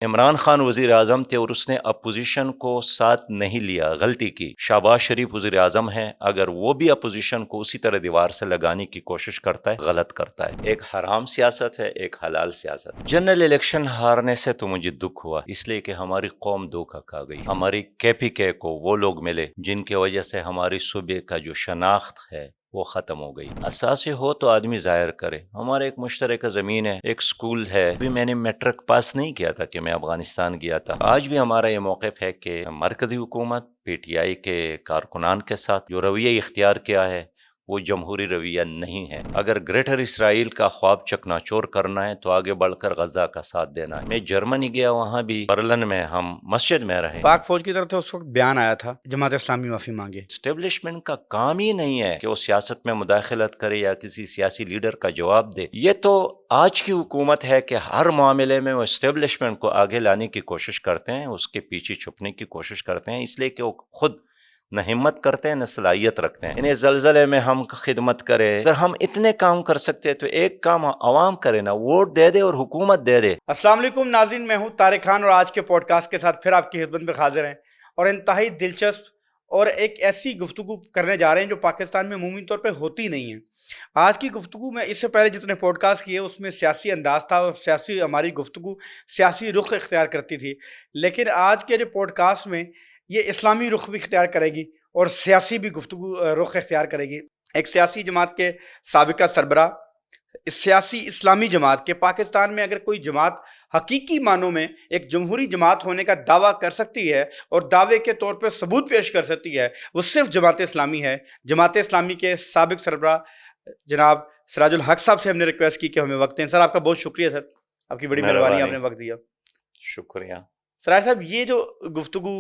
عمران خان وزیر اعظم تھے اور اس نے اپوزیشن کو ساتھ نہیں لیا، غلطی کی۔ شہباز شریف وزیر اعظم ہے، اگر وہ بھی اپوزیشن کو اسی طرح دیوار سے لگانے کی کوشش کرتا ہے، غلط کرتا ہے۔ ایک حرام سیاست ہے، ایک حلال سیاست ہے۔ جنرل الیکشن ہارنے سے تو مجھے دکھ ہوا، اس لیے کہ ہماری قوم دھوکہ کھا گئی۔ ہماری KPK کو وہ لوگ ملے جن کی وجہ سے ہماری صوبے کا جو شناخت ہے وہ ختم ہو گئی۔ اساسی ہو تو آدمی ظاہر کرے۔ ہمارے ایک مشترکہ زمین ہے، ایک سکول ہے۔ ابھی میں نے میٹرک پاس نہیں کیا تھا کہ میں افغانستان گیا تھا۔ آج بھی ہمارا یہ موقف ہے کہ مرکزی حکومت PTI کے کارکنان کے ساتھ جو رویہ اختیار کیا ہے وہ جمہوری رویہ نہیں ہے۔ اگر گریٹر اسرائیل کا خواب چکنا چور کرنا ہے تو آگے بڑھ کر غزہ کا ساتھ دینا ہے۔ میں جرمنی گیا، وہاں بھی برلن میں ہم مسجد میں رہے۔ پاک فوج کی طرف سے اس وقت بیان آیا تھا، جماعت اسلامی معافی مانگے۔ اسٹیبلشمنٹ کا کام ہی نہیں ہے کہ وہ سیاست میں مداخلت کرے یا کسی سیاسی لیڈر کا جواب دے۔ یہ تو آج کی حکومت ہے کہ ہر معاملے میں وہ اسٹیبلشمنٹ کو آگے لانے کی کوشش کرتے ہیں، اس کے پیچھے چھپنے کی کوشش کرتے ہیں، اس لیے کہ وہ خود نہ ہمت کرتے ہیں نہ صلاحیت رکھتے ہیں۔ انہیں زلزلے میں ہم خدمت کرے، اگر ہم اتنے کام کر سکتے ہیں تو ایک کام عوام کرے نا، ووٹ دے دے اور حکومت دے دے۔ السلام علیکم ناظرین، میں ہوں طارق خان اور آج کے پوڈ کاسٹ کے ساتھ پھر آپ کی خدمت میں حاضر ہیں اور انتہائی دلچسپ اور ایک ایسی گفتگو کرنے جا رہے ہیں جو پاکستان میں عمومی طور پہ ہوتی نہیں ہے۔ آج کی گفتگو میں اس سے پہلے جتنے پوڈ کاسٹ کیے اس میں سیاسی انداز تھا اور سیاسی ہماری گفتگو سیاسی رخ اختیار کرتی تھی، لیکن آج کے جو پوڈ کاسٹ میں یہ اسلامی رخ بھی اختیار کرے گی اور سیاسی بھی گفتگو رخ اختیار کرے گی۔ ایک سیاسی جماعت کے سابقہ سربراہ، سیاسی اسلامی جماعت کے پاکستان میں اگر کوئی جماعت حقیقی معنوں میں ایک جمہوری جماعت ہونے کا دعویٰ کر سکتی ہے اور دعوے کے طور پہ ثبوت پیش کر سکتی ہے، وہ صرف جماعت اسلامی ہے۔ جماعت اسلامی کے سابق سربراہ جناب سراج الحق صاحب سے ہم نے ریکویسٹ کی کہ ہمیں وقت دیں۔ سر آپ کا بہت شکریہ، سر آپ کی بڑی مہربانی، آپ نے وقت دیا۔ شکریہ۔ سراج صاحب، یہ جو گفتگو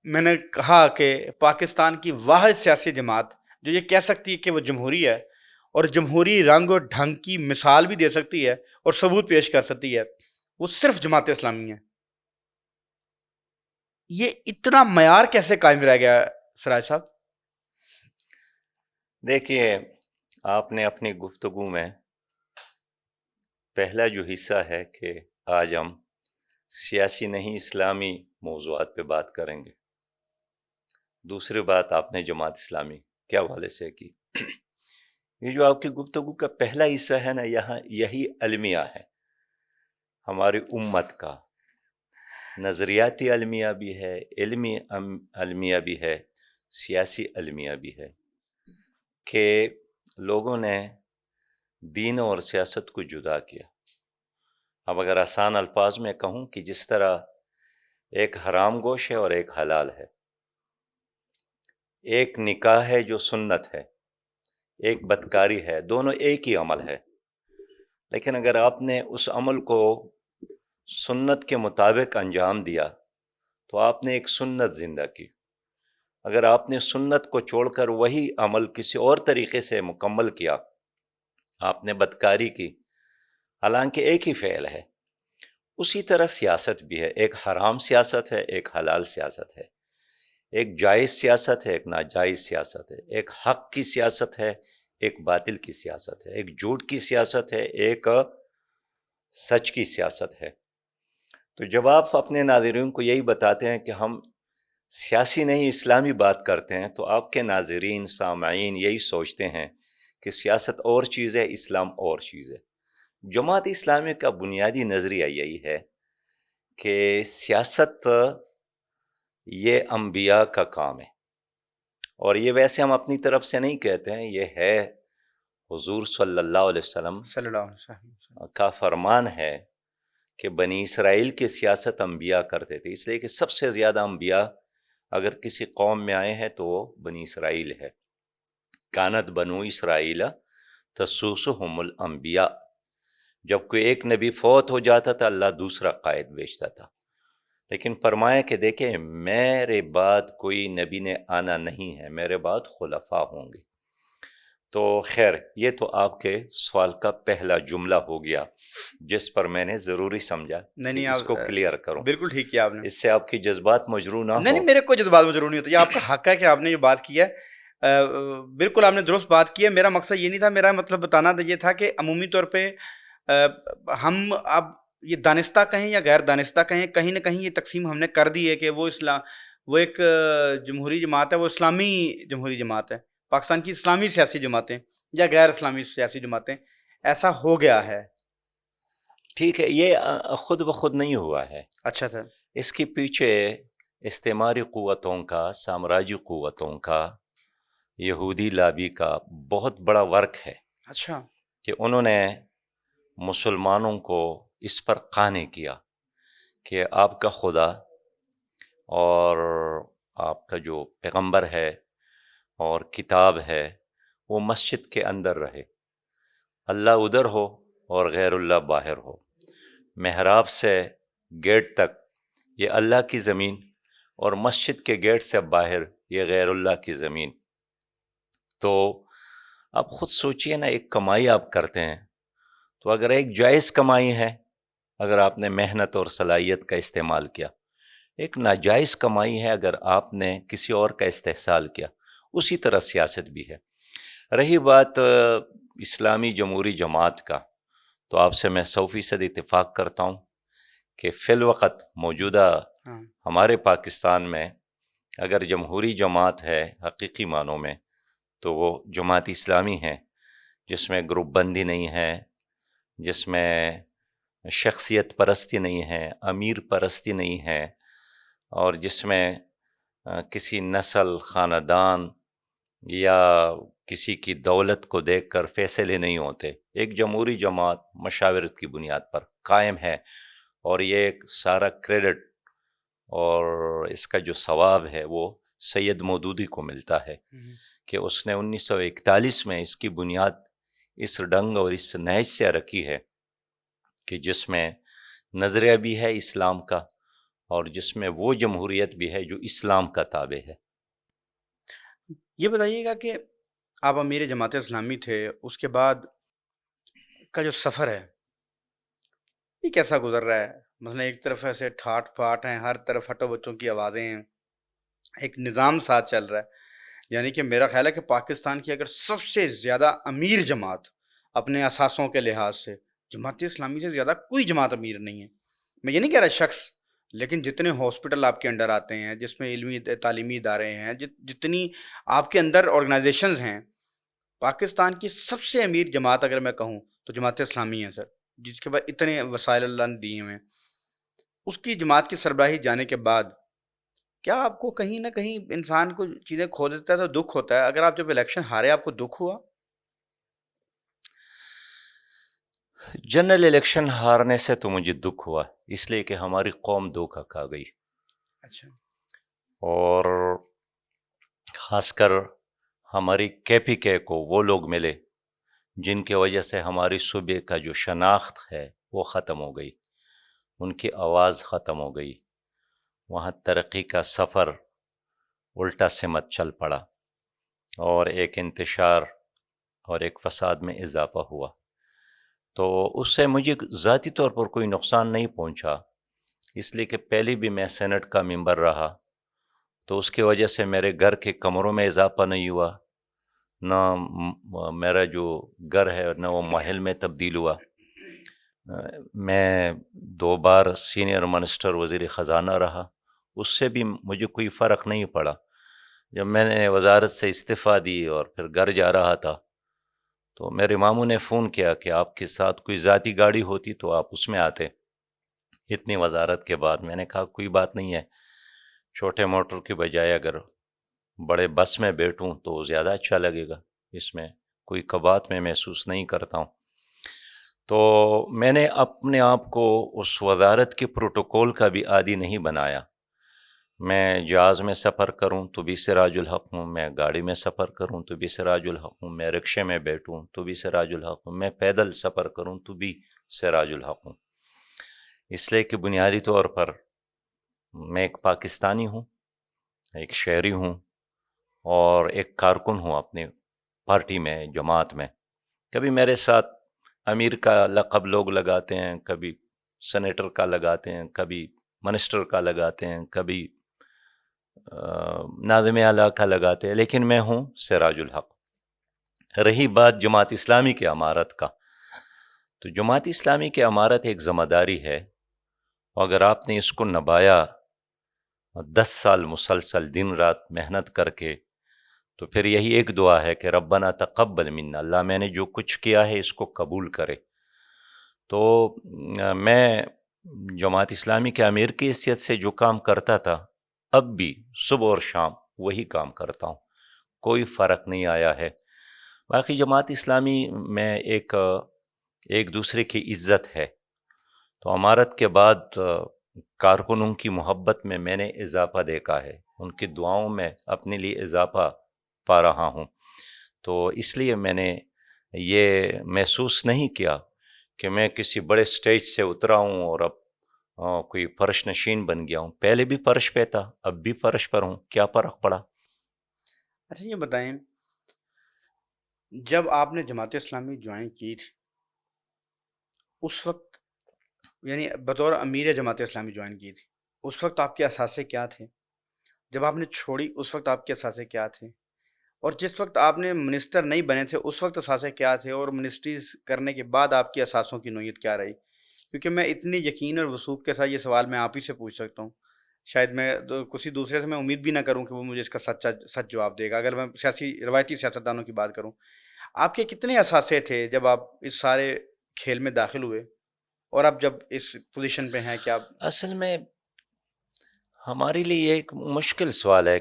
میں نے کہا کہ پاکستان کی واحد سیاسی جماعت جو یہ کہہ سکتی ہے کہ وہ جمہوری ہے اور جمہوری رنگ اور ڈھنگ کی مثال بھی دے سکتی ہے اور ثبوت پیش کر سکتی ہے، وہ صرف جماعت اسلامی ہے، یہ اتنا معیار کیسے قائم رہ گیا سراج صاحب؟ دیکھیے، آپ نے اپنی گفتگو میں پہلا جو حصہ ہے کہ آج ہم سیاسی نہیں اسلامی موضوعات پہ بات کریں گے، دوسری بات آپ نے جماعت اسلامی کے حوالے سے کی۔ یہ جو آپ کی گفتگو کا پہلا حصہ ہے نا، یہاں یہی المیہ ہے ہماری امت کا، نظریاتی المیہ بھی ہے، علمی المیہ بھی ہے، سیاسی المیہ بھی ہے، کہ لوگوں نے دین اور سیاست کو جدا کیا۔ اب اگر آسان الفاظ میں کہوں کہ جس طرح ایک حرام گوش ہے اور ایک حلال ہے، ایک نکاح ہے جو سنت ہے، ایک بدکاری ہے، دونوں ایک ہی عمل ہے، لیکن اگر آپ نے اس عمل کو سنت کے مطابق انجام دیا تو آپ نے ایک سنت زندہ کی۔ اگر آپ نے سنت کو چھوڑ کر وہی عمل کسی اور طریقے سے مکمل کیا، آپ نے بدکاری کی، حالانکہ ایک ہی فعل ہے۔ اسی طرح سیاست بھی ہے، ایک حرام سیاست ہے، ایک حلال سیاست ہے، ایک جائز سیاست ہے، ایک ناجائز سیاست ہے، ایک حق کی سیاست ہے، ایک باطل کی سیاست ہے، ایک جھوٹ کی سیاست ہے، ایک سچ کی سیاست ہے۔ تو جب آپ اپنے ناظرین کو یہی بتاتے ہیں کہ ہم سیاسی نہیں اسلامی بات کرتے ہیں، تو آپ کے ناظرین سامعین یہی سوچتے ہیں کہ سیاست اور چیز ہے، اسلام اور چیز ہے۔ جماعت اسلامی کا بنیادی نظریہ یہی ہے کہ سیاست یہ انبیاء کا کام ہے، اور یہ ویسے ہم اپنی طرف سے نہیں کہتے ہیں، یہ ہے حضور صلی اللہ علیہ وسلم کا فرمان ہے کہ بنی اسرائیل کی سیاست انبیاء کرتے تھے، اس لیے کہ سب سے زیادہ انبیاء اگر کسی قوم میں آئے ہیں تو وہ بنی اسرائیل ہے۔ کانت بنو اسرائیل تسوسہم الانبیاء، جب کوئی ایک نبی فوت ہو جاتا تھا اللہ دوسرا قائد بھیجتا تھا، لیکن فرمایا کہ دیکھیں میرے بعد کوئی نبی نے آنا نہیں ہے، میرے بعد خلفاء ہوں گے۔ تو خیر، یہ تو آپ کے سوال کا پہلا جملہ ہو گیا جس پر میں نے ضروری سمجھا کہ اس کو کلیئر کروں۔ بالکل ٹھیک کیا آپ نے، اس سے آپ کی جذبات مجروح نہ ہو۔ نہیں، میرے کوئی جذبات مجروح نہیں ہوتا، یہ آپ کا حق ہے کہ آپ نے یہ بات کی ہے، بالکل آپ نے درست بات کی ہے۔ میرا مقصد یہ نہیں تھا، میرا مطلب بتانا یہ تھا کہ عمومی طور پہ ہم اب یہ دانستہ کہیں یا غیر دانستہ کہیں، کہیں نہ کہیں یہ تقسیم ہم نے کر دی ہے کہ وہ ایک جمہوری جماعت ہے، وہ اسلامی جمہوری جماعت ہے، پاکستان کی اسلامی سیاسی جماعتیں یا غیر اسلامی سیاسی جماعتیں، ایسا ہو گیا ہے۔ ٹھیک ہے، یہ خود بخود نہیں ہوا ہے، اچھا سر۔ اس کے پیچھے استعماری قوتوں کا، سامراجی قوتوں کا، یہودی لابی کا بہت بڑا ورک ہے اچھا۔ کہ انہوں نے مسلمانوں کو اس پر قانع کیا کہ آپ کا خدا اور آپ کا جو پیغمبر ہے اور کتاب ہے وہ مسجد کے اندر رہے، اللہ ادھر ہو اور غیر اللہ باہر ہو، محراب سے گیٹ تک یہ اللہ کی زمین اور مسجد کے گیٹ سے باہر یہ غیر اللہ کی زمین۔ تو آپ خود سوچئے نا، ایک کمائی آپ کرتے ہیں تو اگر ایک جائز کمائی ہے اگر آپ نے محنت اور صلاحیت کا استعمال کیا، ایک ناجائز کمائی ہے اگر آپ نے کسی اور کا استحصال کیا، اسی طرح سیاست بھی ہے۔ رہی بات اسلامی جمہوری جماعت کا، تو آپ سے میں 100% اتفاق کرتا ہوں کہ فی الوقت موجودہ ہمارے پاکستان میں اگر جمہوری جماعت ہے حقیقی معنوں میں تو وہ جماعت اسلامی ہے، جس میں گروپ بندی نہیں ہے، جس میں شخصیت پرستی نہیں ہے، امیر پرستی نہیں ہے، اور جس میں کسی نسل، خاندان یا کسی کی دولت کو دیکھ کر فیصلے نہیں ہوتے۔ ایک جمہوری جماعت مشاورت کی بنیاد پر قائم ہے، اور یہ ایک سارا کریڈٹ اور اس کا جو ثواب ہے وہ سید مودودی کو ملتا ہے کہ اس نے 1941 میں اس کی بنیاد اس ڈنگ اور اس نہج سے رکھی ہے کہ جس میں نظریہ بھی ہے اسلام کا اور جس میں وہ جمہوریت بھی ہے جو اسلام کا تابع ہے۔ یہ بتائیے گا کہ آپ امیر جماعت اسلامی تھے، اس کے بعد کا جو سفر ہے یہ کیسا گزر رہا ہے؟ مثلا ایک طرف ایسے ٹھاٹ پھاٹ ہیں، ہر طرف ہٹو بچوں کی آوازیں ہیں، ایک نظام ساتھ چل رہا ہے، یعنی کہ میرا خیال ہے کہ پاکستان کی اگر سب سے زیادہ امیر جماعت اپنے اثاثوں کے لحاظ سے، جماعت اسلامی سے زیادہ کوئی جماعت امیر نہیں ہے۔ میں یہ نہیں کہہ رہا شخص، لیکن جتنے ہاسپٹل آپ کے انڈر آتے ہیں، جس میں علمی تعلیمی ادارے ہیں، جتنی آپ کے اندر آرگنائزیشنز ہیں، پاکستان کی سب سے امیر جماعت اگر میں کہوں تو جماعت اسلامی ہے سر، جس کے بعد اتنے وسائل اللہ نے دیے ہوئے ہیں۔ اس کی جماعت کی سربراہی جانے کے بعد کیا آپ کو کہیں نہ کہیں انسان کو چیزیں کھو دیتا ہے تو دکھ ہوتا ہے؟ اگر آپ جب الیکشن ہارے آپ کو دکھ ہوا؟ جنرل الیکشن ہارنے سے تو مجھے دکھ ہوا، اس لیے کہ ہماری قوم دھوکہ کھا گئی، اچھا۔ اور خاص کر ہماری KPK کو وہ لوگ ملے جن کی وجہ سے ہماری صوبے کا جو شناخت ہے وہ ختم ہو گئی، ان کی آواز ختم ہو گئی، وہاں ترقی کا سفر الٹا سمت چل پڑا، اور ایک انتشار اور ایک فساد میں اضافہ ہوا۔ تو اس سے مجھے ذاتی طور پر کوئی نقصان نہیں پہنچا، اس لیے کہ پہلے بھی میں سینٹ کا ممبر رہا، تو اس کی وجہ سے میرے گھر کے کمروں میں اضافہ نہیں ہوا، نہ میرا جو گھر ہے نہ وہ محل میں تبدیل ہوا۔ میں 2 بار سینئر منسٹر وزیر خزانہ رہا، اس سے بھی مجھے کوئی فرق نہیں پڑا۔ جب میں نے وزارت سے استعفیٰ دی اور پھر گھر جا رہا تھا تو میرے ماموں نے فون کیا کہ آپ کے ساتھ کوئی ذاتی گاڑی ہوتی تو آپ اس میں آتے اتنی وزارت کے بعد۔ میں نے کہا کوئی بات نہیں ہے، چھوٹے موٹر کی بجائے اگر بڑے بس میں بیٹھوں تو زیادہ اچھا لگے گا، اس میں کوئی کبات میں محسوس نہیں کرتا ہوں۔ تو میں نے اپنے آپ کو اس وزارت کے پروٹوکول کا بھی عادی نہیں بنایا۔ میں جہاز میں سفر کروں تو بھی سراج الحق ہوں، میں گاڑی میں سفر کروں تو بھی سراج الحق ہوں، میں رکشے میں بیٹھوں تو بھی سراج الحق ہوں، میں پیدل سفر کروں تو بھی سراج الحق ہوں، اس لیے کہ بنیادی طور پر میں ایک پاکستانی ہوں، ایک شہری ہوں، اور ایک کارکن ہوں اپنے پارٹی میں، جماعت میں۔ کبھی میرے ساتھ امیر کا لقب لوگ لگاتے ہیں، کبھی سینیٹر کا لگاتے ہیں، کبھی منسٹر کا لگاتے ہیں، کبھی ناظم اعلیٰ کا لگاتے ہیں، لیکن میں ہوں سراج الحق۔ رہی بات جماعت اسلامی کی امارت کا، تو جماعت اسلامی کی امارت ایک ذمہ داری ہے، اور اگر آپ نے اس کو نبھایا 10 سال مسلسل دن رات محنت کر کے، تو پھر یہی ایک دعا ہے کہ ربنا تقبل منا، اللہ میں نے جو کچھ کیا ہے اس کو قبول کرے۔ تو میں جماعت اسلامی کے امیر کی حیثیت سے جو کام کرتا تھا، اب بھی صبح اور شام وہی کام کرتا ہوں، کوئی فرق نہیں آیا ہے۔ باقی جماعت اسلامی میں ایک دوسرے کی عزت ہے، تو امارت کے بعد کارکنوں کی محبت میں نے اضافہ دیکھا ہے، ان کی دعاؤں میں اپنے لیے اضافہ پا رہا ہوں۔ تو اس لیے میں نے یہ محسوس نہیں کیا کہ میں کسی بڑے سٹیج سے اترا ہوں اور اب کوئی فرش نشین بن گیا ہوں۔ پہلے بھی فرش پہ تھا، اب بھی فرش پر ہوں، کیا فرق پڑا؟ اچھا یہ بتائیں، جب آپ نے جماعت اسلامی جوائن کی تھی اس وقت، یعنی بطور امیر جماعت اسلامی جوائن کی تھی، اس وقت آپ کے اثاثے کیا تھے؟ جب آپ نے چھوڑی اس وقت آپ کے اثاثے کیا تھے؟ اور جس وقت آپ نے منسٹر نہیں بنے تھے اس وقت اثاثے کیا تھے؟ اور منسٹریز کرنے کے بعد آپ کے اثاثوں کی نوعیت کیا رہی؟ کیونکہ میں اتنی یقین اور وثوق کے ساتھ یہ سوال میں آپ ہی سے پوچھ سکتا ہوں، شاید میں کسی دوسرے سے میں امید بھی نہ کروں کہ وہ مجھے اس کا سچ جواب دے گا۔ اگر میں روایتی سیاستدانوں کی بات کروں، آپ کے کتنے اثاثے تھے جب آپ اس سارے کھیل میں داخل ہوئے، اور اب جب اس پوزیشن پہ ہیں کہ آپ؟ اصل میں ہمارے لیے ایک مشکل سوال ہے،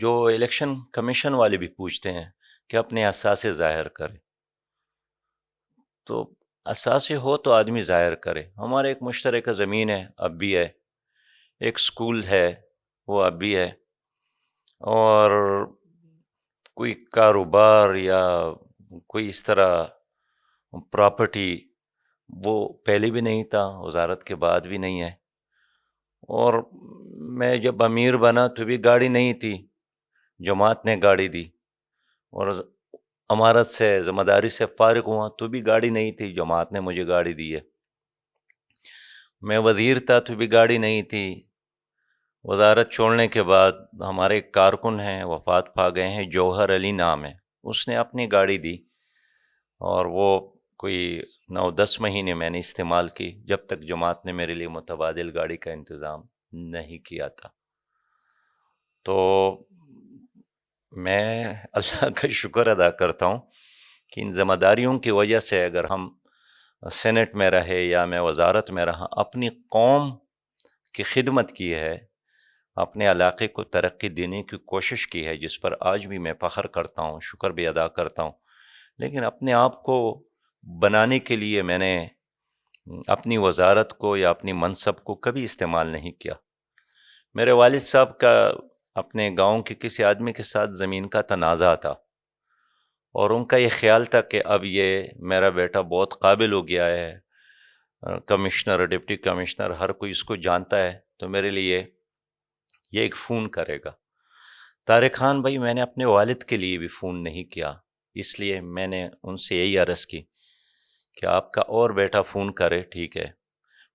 جو الیکشن کمیشن والے بھی پوچھتے ہیں کہ اپنے اثاثے ظاہر کرے، تو اثاثے ہو تو آدمی ظاہر کرے۔ ہمارا ایک مشترکہ زمین ہے، اب بھی ہے، ایک سکول ہے، وہ اب بھی ہے، اور کوئی کاروبار یا کوئی اس طرح پراپرٹی وہ پہلے بھی نہیں تھا، وزارت کے بعد بھی نہیں ہے۔ اور میں جب امیر بنا تو بھی گاڑی نہیں تھی، جماعت نے گاڑی دی، اور امارت سے ذمہ داری سے فارغ ہوا تو بھی گاڑی نہیں تھی، جماعت نے مجھے گاڑی دی ہے۔ میں وزیر تھا تو بھی گاڑی نہیں تھی، وزارت چھوڑنے کے بعد ہمارے ایک کارکن ہیں، وفات پا گئے ہیں، جوہر علی نام ہے، اس نے اپنی گاڑی دی، اور وہ کوئی 9-10 مہینے میں نے استعمال کی، جب تک جماعت نے میرے لیے متبادل گاڑی کا انتظام نہیں کیا تھا۔ تو میں اللہ کا شکر ادا کرتا ہوں کہ ان ذمہ داریوں کی وجہ سے اگر ہم سینٹ میں رہے یا میں وزارت میں رہا، اپنی قوم کی خدمت کی ہے، اپنے علاقے کو ترقی دینے کی کوشش کی ہے، جس پر آج بھی میں فخر کرتا ہوں، شکر بھی ادا کرتا ہوں۔ لیکن اپنے آپ کو بنانے کے لیے میں نے اپنی وزارت کو یا اپنی منصب کو کبھی استعمال نہیں کیا۔ میرے والد صاحب کا اپنے گاؤں کے کسی آدمی کے ساتھ زمین کا تنازع تھا، اور ان کا یہ خیال تھا کہ اب یہ میرا بیٹا بہت قابل ہو گیا ہے، کمشنر، ڈپٹی کمشنر، ہر کوئی اس کو جانتا ہے، تو میرے لیے یہ ایک فون کرے گا۔ طارق خان بھائی، میں نے اپنے والد کے لیے بھی فون نہیں کیا، اس لیے میں نے ان سے یہی عرض کی کہ آپ کا اور بیٹا فون کرے ٹھیک ہے،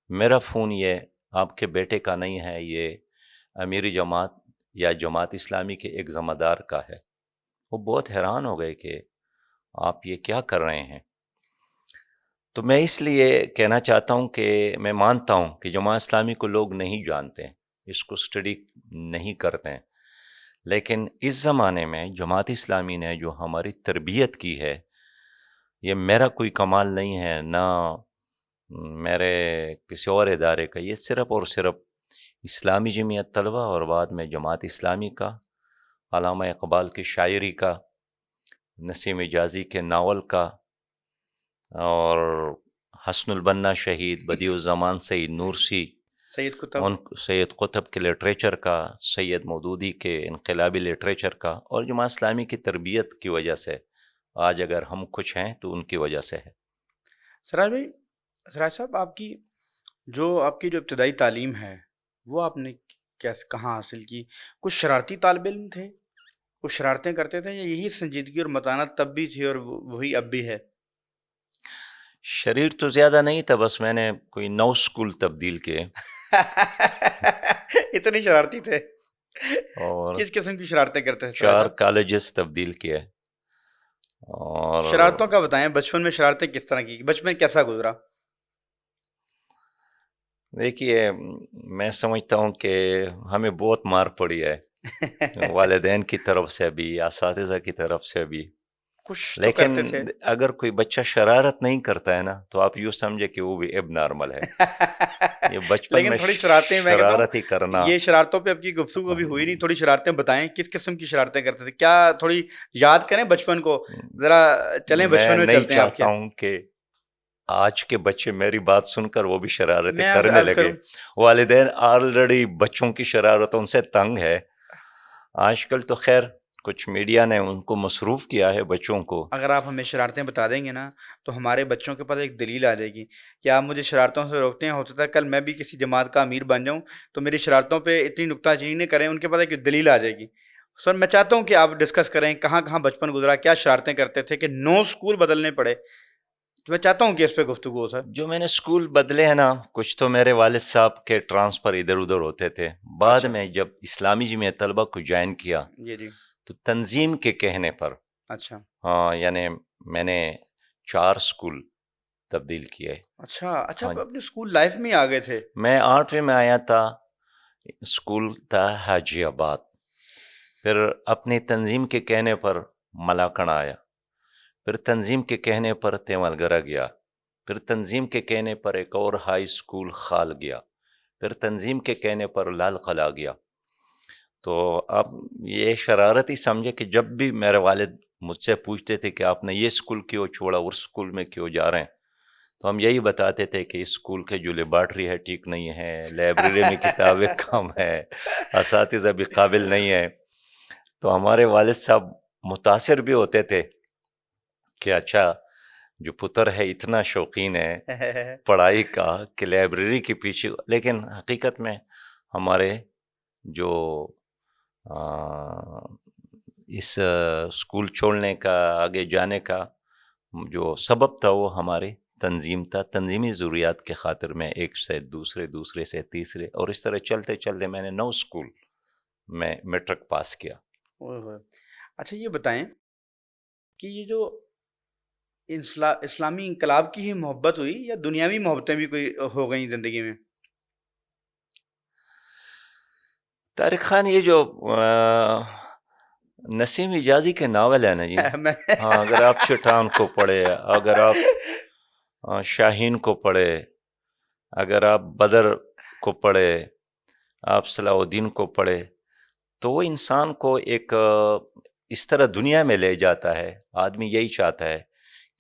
میرا فون یہ آپ کے بیٹے کا نہیں ہے، یہ امیر جماعت یا جماعت اسلامی کے ایک ذمہ دار کا ہے۔ وہ بہت حیران ہو گئے کہ آپ یہ کیا کر رہے ہیں۔ تو میں اس لیے کہنا چاہتا ہوں کہ میں مانتا ہوں کہ جماعت اسلامی کو لوگ نہیں جانتے، اس کو اسٹڈی نہیں کرتے ہیں، لیکن اس زمانے میں جماعت اسلامی نے جو ہماری تربیت کی ہے، یہ میرا کوئی کمال نہیں ہے، نہ میرے کسی اور ادارے کا، یہ صرف اور صرف اسلامی جمعیت طلبہ اور بعد میں جماعت اسلامی کا، علامہ اقبال کی شاعری کا، نسیم اجازی کے ناول کا، اور حسن البنا شہید، بدیع الزمان سید نورسی، سید قطب کے لٹریچر کا، سید مودودی کے انقلابی لٹریچر کا، اور جماعت اسلامی کی تربیت کی وجہ سے آج اگر ہم کچھ ہیں تو ان کی وجہ سے ہے۔ سراج بھائی، سراج صاحب، آپ کی جو ابتدائی تعلیم ہے وہ آپ نے کہاں حاصل کی؟ کچھ شرارتی طالب علم تھے، کچھ شرارتیں کرتے تھے، یا یہی سنجیدگی اور متانت تب بھی تھی اور وہی اب بھی ہے؟ شریر تو زیادہ نہیں تھا، بس میں نے کوئی 9 سکول تبدیل کیے۔ اتنی شرارتی تھے؟ اور کس قسم کی شرارتیں کرتے تھے؟ 4 کالجز تبدیل کیے۔ اور شرارتوں کا بتائیں، بچپن میں شرارتیں کس طرح کی، بچپن کیسا گزرا؟ دیکھیے، میں سمجھتا ہوں کہ ہمیں بہت مار پڑی ہے، والدین کی طرف سے بھی، اساتذہ کی طرف سے بھی. کچھ تو لیکن کرتے تھے. اگر کوئی بچہ شرارت نہیں کرتا ہے نا تو آپ یوں سمجھے کہ وہ بھی اب نارمل ہے. یہ بچپن لیکن میں تھوڑی شرارتیں، میں کہتا ہوں شرارتی کرنا. یہ شرارتوں پہ اب کی گفتگو ابھی ہوئی نہیں، تھوڑی شرارتیں بتائیں، کس قسم کی شرارتیں کرتے تھے، کیا تھوڑی یاد کریں بچپن کو ذرا، چلیں میں بچپن میں نہیں چلتے ہیں آپ چاہتا کے. ہوں کہ آج کے بچے میری بات سن کر وہ بھی شرارتیں میں کرنے عرض لگے. کروں، والدین آلریڈی بچوں کی شرارتوں سے تنگ ہے. آج کل تو خیر کچھ میڈیا نے ان کو مصروف کیا ہے بچوں کو. اگر آپ ہمیں شرارتیں بتا دیں گے نا تو ہمارے بچوں کے پاس ایک دلیل آ جائے گی کہ آپ مجھے شرارتوں سے روکتے ہیں، ہو سکتا ہے کل میں بھی کسی جماعت کا امیر بن جاؤں تو میری شرارتوں پہ اتنی نکتہ چینی نہ کریں، ان کے پاس ایک دلیل آ جائے گی. سر میں چاہتا ہوں کہ آپ ڈسکس کریں کہاں کہاں بچپن گزرا، کیا شرارتیں کرتے تھے کہ 9 اسکول بدلنے پڑے. میں چاہتا ہوں کہ اس پہ گفتگو ہو سر. جو میں نے اسکول بدلے ہیں نا، کچھ تو میرے والد صاحب کے ٹرانسفر ادھر ادھر ہوتے تھے. بعد اچھا، میں جب اسلامی جمعیت طلبہ کو جوائن کیا جی جی، تو تنظیم کے کہنے پر اچھا یعنی میں نے 4 اسکول تبدیل کیے. اچھا اچھا، ہاں، آپ اپنی اسکول لائف میں ہی آ گئے تھے. میں 8ویں میں آیا تھا، اسکول تھا حاجی آباد. پھر اپنی تنظیم کے کہنے پر ملاکڑ آیا، پھر تنظیم کے کہنے پر تیمل گرا گیا، پھر تنظیم کے کہنے پر ایک اور ہائی اسکول خال گیا، پھر تنظیم کے کہنے پر لال قلعہ گیا. تو آپ یہ شرارتی سمجھے کہ جب بھی میرے والد مجھ سے پوچھتے تھے کہ آپ نے یہ اسکول کیوں چھوڑا، اس اسکول میں کیوں جا رہے ہیں، تو ہم یہی بتاتے تھے کہ اسکول کے جو لیبارٹری ہے ٹھیک نہیں ہے، لائبریری میں کتابیں کم ہے، اساتذہ بھی قابل نہیں ہے. تو ہمارے والد صاحب متاثر بھی ہوتے تھے کہ اچھا جو پتر ہے اتنا شوقین ہے پڑھائی کا کہ لائبریری کے پیچھے. لیکن حقیقت میں ہمارے جو اس اسکول چھوڑنے کا، آگے جانے کا جو سبب تھا وہ ہماری تنظیم تھا. تنظیمی ضروریات کے خاطر میں ایک سے دوسرے، دوسرے سے تیسرے، اور اس طرح چلتے چلتے میں نے 9 اسکول میں میٹرک پاس کیا. اچھا یہ بتائیں کہ یہ جو اسلامی انقلاب کی ہی محبت ہوئی یا دنیاوی محبتیں بھی کوئی ہو گئیں زندگی میں؟ طارق خان، یہ جو نسیم حجازی کے ناول ہے نا جی، ہاں، اگر آپ چٹان کو پڑھے، اگر آپ شاہین کو پڑھے، اگر آپ بدر کو پڑھے، آپ صلاح الدین کو پڑھے، تو وہ انسان کو ایک اس طرح دنیا میں لے جاتا ہے. آدمی یہی چاہتا ہے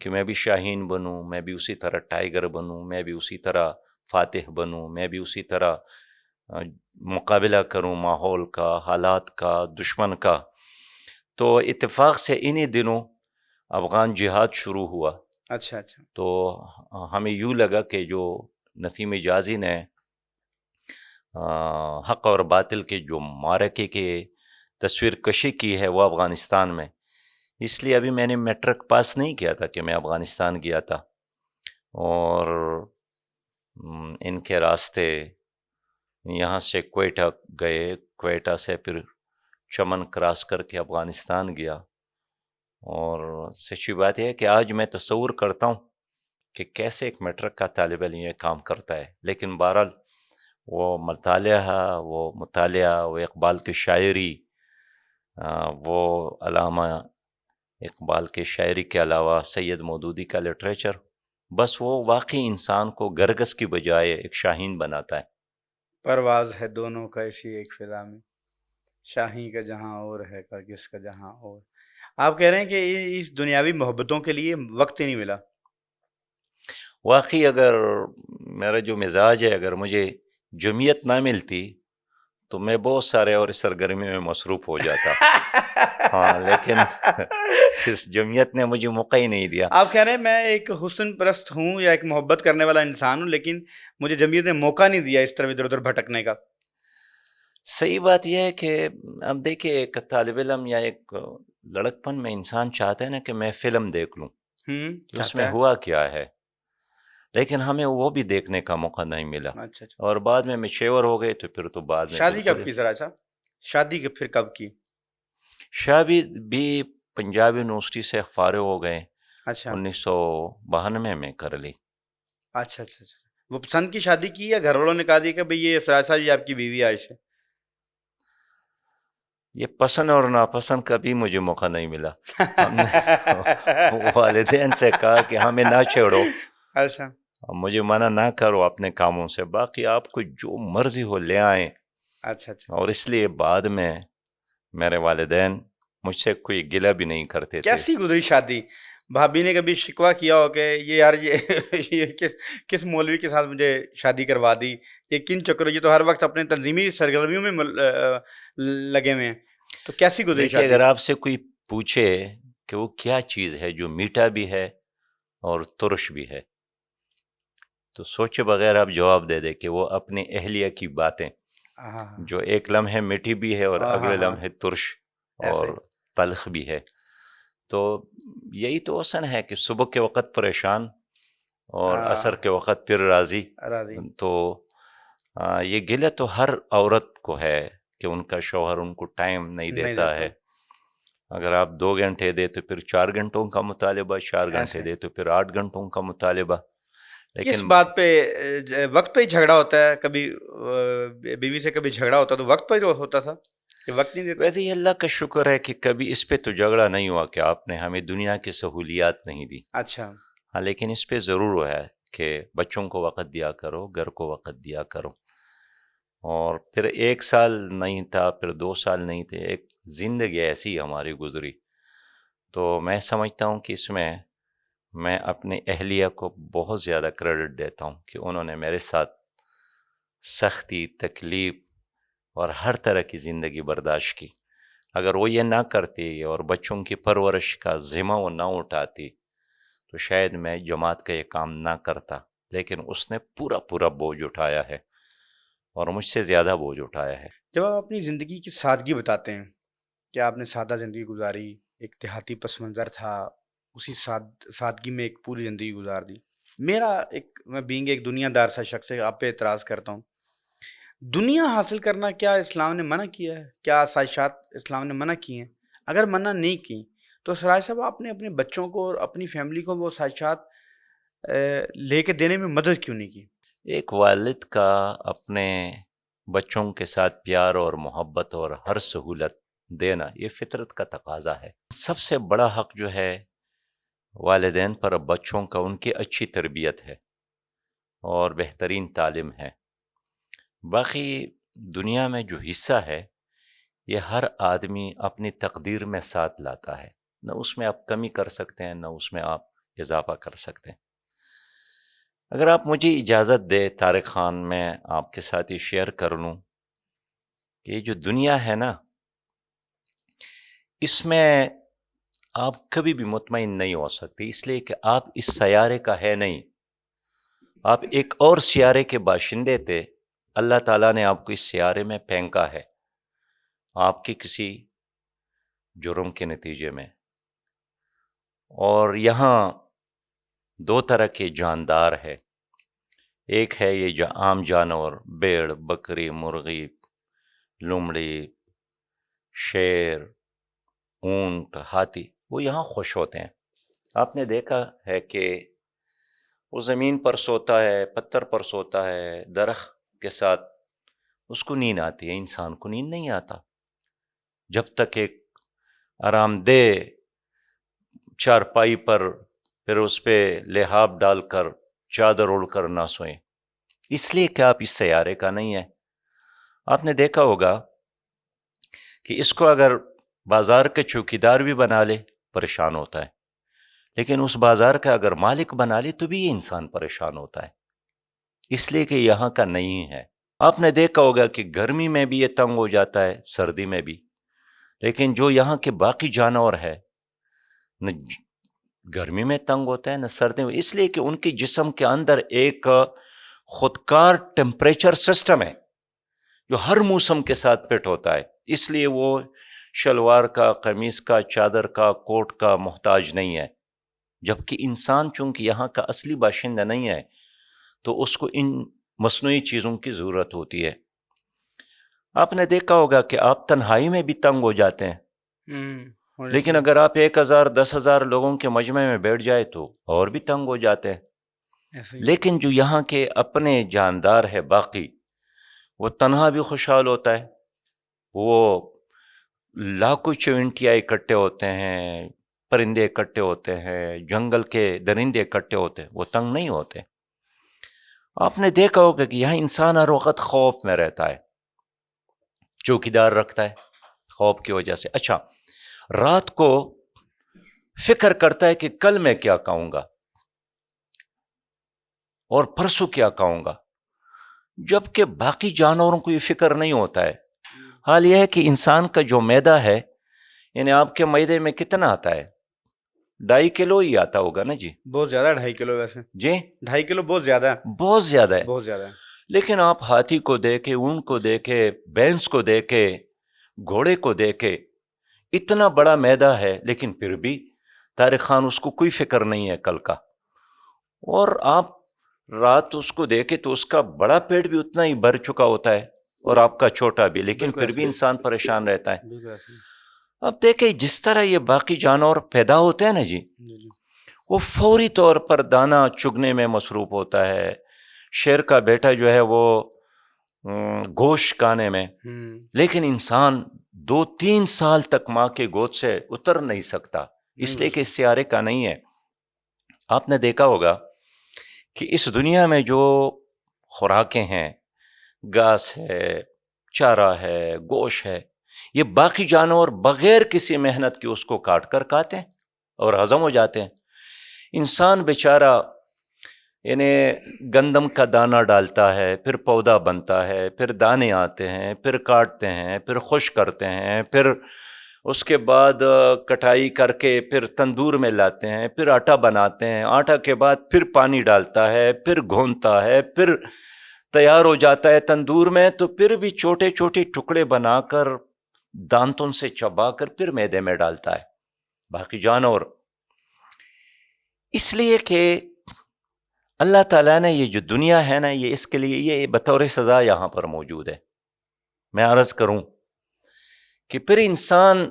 کہ میں بھی شاہین بنوں، میں بھی اسی طرح ٹائیگر بنوں، میں بھی اسی طرح فاتح بنوں، میں بھی اسی طرح مقابلہ کروں ماحول کا، حالات کا، دشمن کا. تو اتفاق سے انہی دنوں افغان جہاد شروع ہوا. اچھا اچھا، تو ہمیں یوں لگا کہ جو نسیم حجازی نے حق اور باطل کے جو معرکے کی تصویر کشی کی ہے وہ افغانستان میں، اس لیے ابھی میں نے میٹرک پاس نہیں کیا تھا کہ میں افغانستان گیا تھا. اور ان کے راستے یہاں سے کوئٹہ گئے، کوئٹہ سے پھر چمن کراس کر کے افغانستان گیا. اور سچی بات یہ ہے کہ آج میں تصور کرتا ہوں کہ کیسے ایک میٹرک کا طالب علم یہ کام کرتا ہے. لیکن بہرحال وہ مطالعہ، وہ اقبال کی شاعری، وہ علامہ اقبال کے شاعری کے علاوہ سید مودودی کا لٹریچر، بس وہ واقعی انسان کو گرگس کی بجائے ایک شاہین بناتا ہے. پرواز ہے دونوں کا اسی ایک فضا میں، شاہین کا جہاں اور ہے گرگس کا جہاں اور. آپ کہہ رہے ہیں کہ اس دنیاوی محبتوں کے لیے وقت ہی نہیں ملا. واقعی اگر میرا جو مزاج ہے، اگر مجھے جمعیت نہ ملتی تو میں بہت سارے اور سرگرمی میں مصروف ہو جاتا. ہاں، لیکن اس جمعیت نے مجھے موقع ہی نہیں دیا. آپ کہہ رہے ہیں میں ایک حسن پرست ہوں یا ایک محبت کرنے والا انسان ہوں، لیکن مجھے جمعیت نے موقع نہیں دیا اس طرح ادھر ادھر بھٹکنے کا. صحیح بات یہ ہے کہ اب دیکھیں، ایک طالب علم یا ایک لڑکپن میں انسان چاہتا ہے نا کہ میں فلم دیکھ لوں کہ اس میں چاہتا ہے. ہوا کیا ہے، لیکن ہمیں وہ بھی دیکھنے کا موقع نہیں ملا. اچھا اچھا، اور بعد میں میچور ہو گئے تو پھر تو بعد میں شادی بالکل کب کی ذرا صاحب، شادی پھر کب کی؟ شادی بھی پنجاب یونیورسٹی سے فارغ ہو گئے اچھا 1992 میں کر لی. اچھا اچھا اچھا. وہ پسند کی شادی کی یا گھر والوں نے کہا دی کہ بھئی یہ سراج صاحب یہ آپ کی بیوی عائش ہے؟ یہ پسند اور ناپسند کا بھی مجھے موقع نہیں ملا. ہم نے والدین سے کہا کہ ہمیں نہ چھیڑو, اچھا مجھے منع نہ کرو اپنے کاموں سے, باقی آپ کو جو مرضی ہو لے آئیں. اچھا اچھا. اور اس لیے بعد میں میرے والدین مجھ سے کوئی گلہ بھی نہیں کرتے تھے. کیسی گزری شادی؟ بھابھی نے کبھی شکوہ کیا ہو کہ یہ یار یہ کس مولوی کے ساتھ مجھے شادی کروا دی, یہ کن چکروں, یہ تو ہر وقت اپنے تنظیمی سرگرمیوں میں لگے ہوئے ہیں, تو کیسی گزری دیکھیے, شادی؟ اگر آپ سے کوئی پوچھے کہ وہ کیا چیز ہے جو میٹھا بھی ہے اور ترش بھی ہے, تو سوچے بغیر آپ جواب دے دیں کہ وہ اپنی اہلیہ کی باتیں, ہاں جو ایک لمحے میٹھی بھی ہے اور ہاں اگلے ہاں لمحے ترش ایسے اور تلخ بھی ہے. تو یہی تو حسن ہے کہ صبح کے وقت پریشان اور عصر کے وقت پھر راضی. راضی. تو یہ گلہ تو ہر عورت کو ہے کہ ان کا شوہر ان کو ٹائم نہیں دیتا ہے. اگر آپ 2 گھنٹے دے تو پھر 4 گھنٹوں کا مطالبہ, 4 گھنٹے ایسے دے تو پھر 8 گھنٹوں کا مطالبہ. کس لیکن بات پہ وقت پہ ہی جھگڑا ہوتا ہے؟ کبھی بیوی سے کبھی جھگڑا ہوتا تو وقت پہ ہی ہوتا تھا کہ وقت نہیں دیتے؟ ویسے ہی اللہ کا شکر ہے کہ کبھی اس پہ تو جھگڑا نہیں ہوا کہ آپ نے ہمیں دنیا کی سہولیات نہیں دی. اچھا ہاں, لیکن اس پہ ضرور ہے کہ بچوں کو وقت دیا کرو, گھر کو وقت دیا کرو. اور پھر 1 سال نہیں تھا, پھر 2 سال نہیں تھے, ایک زندگی ایسی ہماری گزری. تو میں سمجھتا ہوں کہ اس میں اپنے اہلیہ کو بہت زیادہ کریڈٹ دیتا ہوں کہ انہوں نے میرے ساتھ سختی, تکلیف اور ہر طرح کی زندگی برداشت کی. اگر وہ یہ نہ کرتی اور بچوں کی پرورش کا ذمہ وہ نہ اٹھاتی تو شاید میں جماعت کا یہ کام نہ کرتا. لیکن اس نے پورا بوجھ اٹھایا ہے اور مجھ سے زیادہ بوجھ اٹھایا ہے. جب آپ اپنی زندگی کی سادگی بتاتے ہیں کہ آپ نے سادہ زندگی گزاری, ایک دیہاتی پس منظر تھا, اسی سادگی میں ایک پوری زندگی گزار دی. میں بینگ ایک دنیا دار سا شخص ہے, آپ پہ اعتراض کرتا ہوں. دنیا حاصل کرنا کیا اسلام نے منع کیا ہے؟ کیا آسائشات اسلام نے منع کی ہیں؟ اگر منع نہیں کی تو سراج صاحب آپ نے اپنے بچوں کو اور اپنی فیملی کو وہ آسائشات لے کے دینے میں مدد کیوں نہیں کی؟ ایک والد کا اپنے بچوں کے ساتھ پیار اور محبت اور ہر سہولت دینا یہ فطرت کا تقاضا ہے. سب سے بڑا حق جو ہے والدین پر بچوں کا, ان کی اچھی تربیت ہے اور بہترین تعلیم ہے. باقی دنیا میں جو حصہ ہے یہ ہر آدمی اپنی تقدیر میں ساتھ لاتا ہے, نہ اس میں آپ کمی کر سکتے ہیں نہ اس میں آپ اضافہ کر سکتے ہیں. اگر آپ مجھے اجازت دے طارق خان, میں آپ کے ساتھ یہ شیئر کر لوں کہ یہ جو دنیا ہے نا, اس میں آپ کبھی بھی مطمئن نہیں ہو سکتے, اس لیے کہ آپ اس سیارے کا ہے نہیں, آپ ایک اور سیارے کے باشندے تھے. اللہ تعالیٰ نے آپ کو اس سیارے میں پھینکا ہے آپ کی کسی جرم کے نتیجے میں, اور یہاں 2 طرح کے جاندار ہے. ایک ہے یہ عام جانور, بھیڑ, بکری, مرغی, لومڑی, شیر, اونٹ, ہاتھی, وہ یہاں خوش ہوتے ہیں. آپ نے دیکھا ہے کہ وہ زمین پر سوتا ہے, پتھر پر سوتا ہے, درخت کے ساتھ, اس کو نیند آتی ہے. انسان کو نیند نہیں آتا جب تک ایک آرام دہ چارپائی پر پھر اس پہ لحاف ڈال کر چادر اوڑھ کر نہ سوئیں. اس لیے کہ آپ اس سیارے کا نہیں ہے. آپ نے دیکھا ہوگا کہ اس کو اگر بازار کے چوکیدار بھی بنا لے پریشان ہوتا ہے, لیکن اس بازار کا اگر مالک بنا لے تو بھی یہ انسان پریشان ہوتا ہے, اس لیے کہ یہاں کا نہیں ہے. آپ نے دیکھا ہوگا کہ گرمی میں بھی یہ تنگ ہو جاتا ہے, سردی میں بھی, لیکن جو یہاں کے باقی جانور ہے نہ گرمی میں تنگ ہوتا ہے نہ سردی میں, اس لیے کہ ان کے جسم کے اندر ایک خودکار ٹیمپریچر سسٹم ہے جو ہر موسم کے ساتھ فٹ ہوتا ہے. اس لیے وہ شلوار کا, قمیص کا, چادر کا, کوٹ کا محتاج نہیں ہے. جبکہ انسان چونکہ یہاں کا اصلی باشندہ نہیں ہے تو اس کو ان مصنوعی چیزوں کی ضرورت ہوتی ہے. آپ نے دیکھا ہوگا کہ آپ تنہائی میں بھی تنگ ہو جاتے ہیں, لیکن اگر آپ 1000 10,000 لوگوں کے مجمع میں بیٹھ جائے تو اور بھی تنگ ہو جاتے ہیں. لیکن جو یہاں کے اپنے جاندار ہے باقی، وہ تنہا بھی خوشحال ہوتا ہے، وہ لاکھوں چونٹیاں اکٹھے ہوتے ہیں، پرندے اکٹھے ہوتے ہیں، جنگل کے درندے اکٹھے ہوتے ہیں، وہ تنگ نہیں ہوتے. آپ نے دیکھا ہوگا کہ یہاں انسان ہر وقت خوف میں رہتا ہے، چوکیدار رکھتا ہے خوف کی وجہ سے. اچھا، رات کو فکر کرتا ہے کہ کل میں کیا کہوں گا اور پرسوں کیا کہوں گا، جبکہ باقی جانوروں کو یہ فکر نہیں ہوتا ہے. حال یہ ہے کہ انسان کا جو معدہ ہے، یعنی آپ کے معدے میں کتنا آتا ہے؟ 2.5 کلو ہی آتا ہوگا نا جی؟ بہت زیادہ ہے 2.5 کلو. ویسے جی 2.5 کلو بہت زیادہ ہے، بہت زیادہ ہے. بہت زیادہ ہے. لیکن آپ ہاتھی کو دیکھے، اونٹ کو دیکھے، بھینس کو دیکھے، گھوڑے کو دیکھے، اتنا بڑا معدہ ہے، لیکن پھر بھی طارق خان اس کو کوئی فکر نہیں ہے کل کا. اور آپ رات اس کو دیکھے تو اس کا بڑا پیٹ بھی اتنا ہی بھر چکا ہوتا ہے اور آپ کا چھوٹا بھی، لیکن پھر بھی انسان پریشان رہتا ہے. اب دیکھیں جس طرح یہ باقی جانور پیدا ہوتے ہیں نا جی، وہ فوری طور پر دانہ چگنے میں مصروف ہوتا ہے. شیر کا بیٹا جو ہے وہ گوشت کھانے میں، لیکن انسان 2-3 سال تک ماں کے گود سے اتر نہیں سکتا، اس لیے کہ اس سیارے کا نہیں ہے. آپ نے دیکھا ہوگا کہ اس دنیا میں جو خوراکیں ہیں، گھاس ہے، چارہ ہے، گوشت ہے، یہ باقی جانور بغیر کسی محنت کے اس کو کاٹ کر کھاتے ہیں اور ہضم ہو جاتے ہیں. انسان بیچارہ یعنی گندم کا دانہ ڈالتا ہے، پھر پودا بنتا ہے، پھر دانے آتے ہیں، پھر کاٹتے ہیں، پھر خشک کرتے ہیں، پھر اس کے بعد کٹائی کر کے پھر تندور میں لاتے ہیں، پھر آٹا بناتے ہیں، آٹا کے بعد پھر پانی ڈالتا ہے، پھر گھونتا ہے، پھر تیار ہو جاتا ہے تندور میں، تو پھر بھی چھوٹے چھوٹے ٹکڑے بنا کر دانتوں سے چبا کر پھر معدے میں ڈالتا ہے باقی جانور. اس لیے کہ اللہ تعالیٰ نے یہ جو دنیا ہے نا، یہ اس کے لیے یہ بطور سزا یہاں پر موجود ہے. میں عرض کروں کہ پھر انسان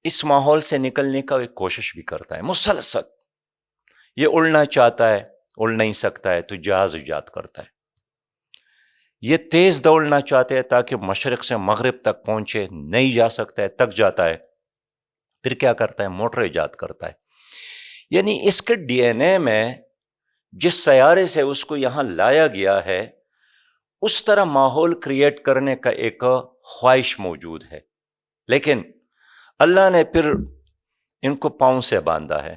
اس ماحول سے نکلنے کا ایک کوشش بھی کرتا ہے مسلسل. یہ اڑنا چاہتا ہے، اڑ نہیں سکتا ہے تو جہاز ایجاد کرتا ہے. یہ تیز دوڑنا چاہتے ہیں تاکہ مشرق سے مغرب تک پہنچے، نہیں جا سکتا ہے، تک جاتا ہے، پھر کیا کرتا ہے؟ موٹر ایجاد کرتا ہے. یعنی اس کے ڈی این اے میں جس سیارے سے اس کو یہاں لایا گیا ہے، اس طرح ماحول کریٹ کرنے کا ایک خواہش موجود ہے. لیکن اللہ نے پھر ان کو پاؤں سے باندھا ہے.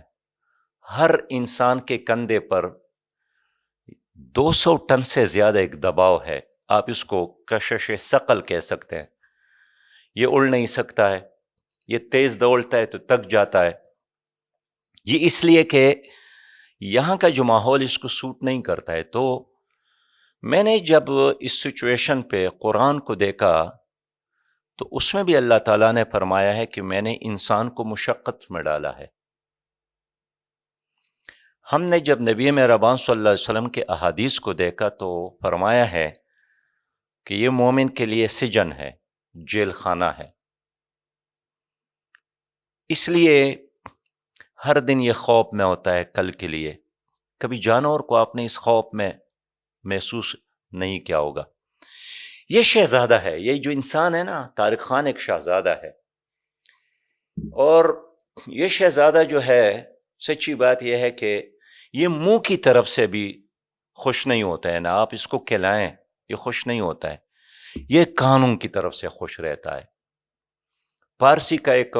ہر انسان کے کندھے پر 200 ٹن سے زیادہ ایک دباؤ ہے. آپ اس کو کشش ثقل کہہ سکتے ہیں. یہ اڑ نہیں سکتا ہے، یہ تیز دوڑتا ہے تو تک جاتا ہے. یہ اس لیے کہ یہاں کا جو ماحول اس کو سوٹ نہیں کرتا ہے. تو میں نے جب اس سچویشن پہ قرآن کو دیکھا تو اس میں بھی اللہ تعالیٰ نے فرمایا ہے کہ میں نے انسان کو مشقت میں ڈالا ہے. ہم نے جب نبی مہربان صلی اللہ علیہ وسلم کے احادیث کو دیکھا تو فرمایا ہے کہ یہ مومن کے لیے سجن ہے، جیل خانہ ہے. اس لیے ہر دن یہ خوف میں ہوتا ہے کل کے لیے. کبھی جانور کو آپ نے اس خوف میں محسوس نہیں کیا ہوگا. یہ شہزادہ ہے، یہ جو انسان ہے نا، طارق خان ایک شہزادہ ہے. اور یہ شہزادہ جو ہے، سچی بات یہ ہے کہ یہ منہ کی طرف سے بھی خوش نہیں ہوتا ہے نا. آپ اس کو کھلائیں یہ خوش نہیں ہوتا ہے، یہ کانوں کی طرف سے خوش رہتا ہے. فارسی کا ایک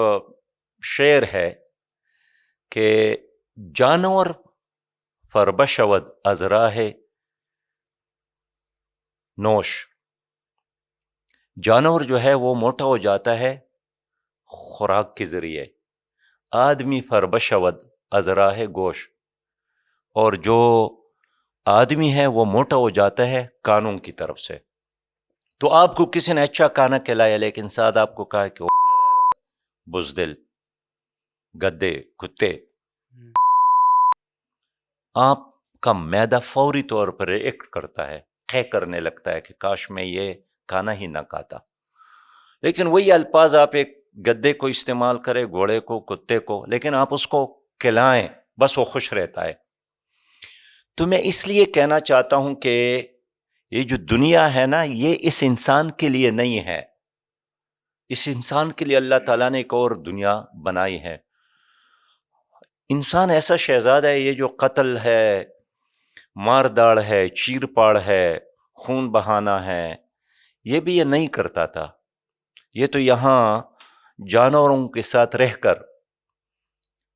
شعر ہے کہ جانور فربشود از راہ نوش. جانور جو ہے وہ موٹا ہو جاتا ہے خوراک کے ذریعے، آدمی فربشود از راہ گوش. اور جو آدمی ہے وہ موٹا ہو جاتا ہے کانوں کی طرف سے. تو آپ کو کسی نے اچھا کھانا کھلایا لیکن ساتھ آپ کو کہا کہ بزدل، گدے، کتے، آپ کا معدہ فوری طور پر ریئیکٹ کرتا ہے، خے کرنے لگتا ہے کہ کاش میں یہ کھانا ہی نہ کھاتا. لیکن وہی الفاظ آپ ایک گدے کو استعمال کرے، گھوڑے کو، کتے کو، لیکن آپ اس کو کھلائیں بس وہ خوش رہتا ہے۔ تو میں اس لیے کہنا چاہتا ہوں کہ یہ جو دنیا ہے نا، یہ اس انسان کے لیے نہیں ہے، اس انسان کے لیے اللہ تعالیٰ نے ایک اور دنیا بنائی ہے۔ انسان ایسا شہزاد ہے، یہ جو قتل ہے، مار داڑ ہے، چیر پاڑ ہے، خون بہانا ہے، یہ بھی یہ نہیں کرتا تھا۔ یہ تو یہاں جانوروں کے ساتھ رہ کر،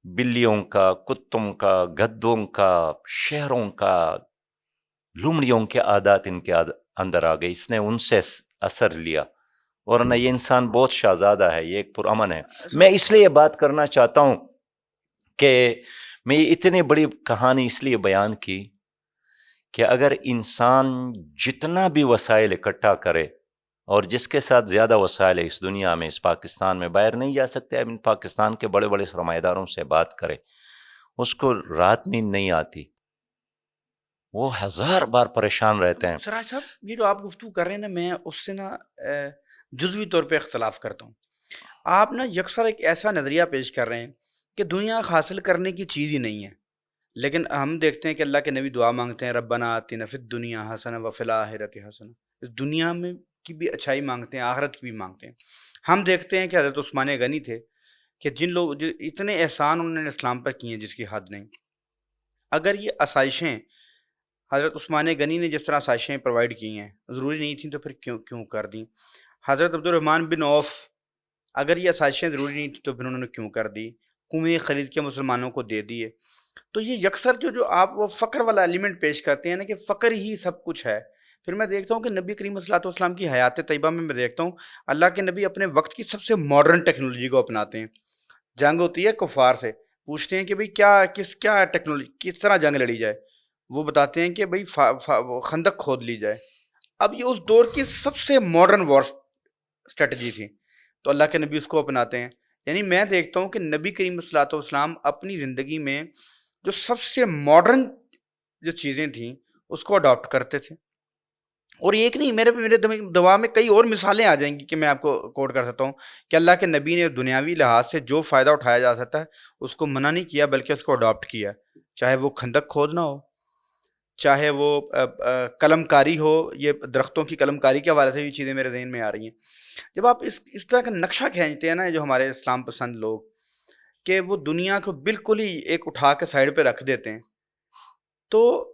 بلیوں کا، کتوں کا، گدوں کا، شہروں کا، لومڑیوں کے عادات ان کے اندر آ گئی، اس نے ان سے اثر لیا، ورنہ یہ انسان بہت شہزادہ ہے، یہ ایک پرامن ہے۔ میں اس لیے بات کرنا چاہتا ہوں کہ میں یہ اتنی بڑی کہانی اس لیے بیان کی کہ اگر انسان جتنا بھی وسائل اکٹھا کرے، اور جس کے ساتھ زیادہ وسائل ہے اس دنیا میں، اس پاکستان میں، باہر نہیں جا سکتے، اب ان پاکستان کے بڑے بڑے سرمایہ داروں سے بات کرے، اس کو رات نیند نہیں آتی، وہ 1000 بار پریشان رہتے ہیں۔ سراج صاحب، یہ جو آپ گفتگو کر رہے ہیں نا، میں اس سے نا جزوی طور پہ اختلاف کرتا ہوں۔ آپ نا یکسر ایک ایسا نظریہ پیش کر رہے ہیں کہ دنیا حاصل کرنے کی چیز ہی نہیں ہے، لیکن ہم دیکھتے ہیں کہ اللہ کے نبی دعا مانگتے ہیں، ربنا آتنا فی الدنیا حسنہ وفی الآخرۃ حسنہ، اس دنیا میں کی بھی اچھائی مانگتے ہیں، آخرت کی بھی مانگتے ہیں۔ ہم دیکھتے ہیں کہ حضرت عثمان غنی تھے کہ جن لوگ جو اتنے احسان انہوں نے اسلام پر کیے ہیں جس کی حد نہیں۔ اگر یہ آسائشیں حضرت عثمان غنی نے جس طرح آسائشیں پرووائڈ کی ہیں ضروری نہیں تھیں تو پھر کیوں کر دیں؟ حضرت عبد الرحمن بن عوف، اگر یہ آسائشیں ضروری نہیں تھیں تو پھر انہوں نے کیوں کر دی؟ کنویں خرید کے مسلمانوں کو دے دیے۔ تو یہ یکسر جو آپ وہ فقر والا ایلیمنٹ پیش کرتے ہیں نا کہ فقر ہی سب کچھ ہے، پھر میں دیکھتا ہوں کہ نبی کریم صلی اللہ علیہ وسلم کی حیات طیبہ میں دیکھتا ہوں اللہ کے نبی اپنے وقت کی سب سے ماڈرن ٹیکنالوجی کو اپناتے ہیں۔ جنگ ہوتی ہے کفار سے، پوچھتے ہیں کہ بھئی کیا ٹیکنالوجی، کس طرح جنگ لڑی جائے؟ وہ بتاتے ہیں کہ بھئی خندق کھود لی جائے۔ اب یہ اس دور کی سب سے ماڈرن وار اسٹریٹجی تھی، تو اللہ کے نبی اس کو اپناتے ہیں۔ یعنی میں دیکھتا ہوں کہ نبی کریم صلی اللہ علیہ وسلم اپنی زندگی میں جو سب سے ماڈرن جو چیزیں تھیں اس کو اڈاپٹ کرتے تھے۔ اور ایک نہیں، میرے دماغ میں کئی اور مثالیں آ جائیں گی کہ میں آپ کو کوٹ کر سکتا ہوں کہ اللہ کے نبی نے دنیاوی لحاظ سے جو فائدہ اٹھایا جا سکتا ہے اس کو منع نہیں کیا، بلکہ اس کو اڈاپٹ کیا، چاہے وہ خندق کھودنا ہو، چاہے وہ قلم کاری ہو۔ یہ درختوں کی قلم کاری کے حوالے سے بھی چیزیں میرے ذہن میں آ رہی ہیں۔ جب آپ اس طرح کا نقشہ کھینچتے ہیں نا، جو ہمارے اسلام پسند لوگ، کہ وہ دنیا کو بالکل ہی ایک اٹھا کے سائڈ پہ رکھ دیتے ہیں، تو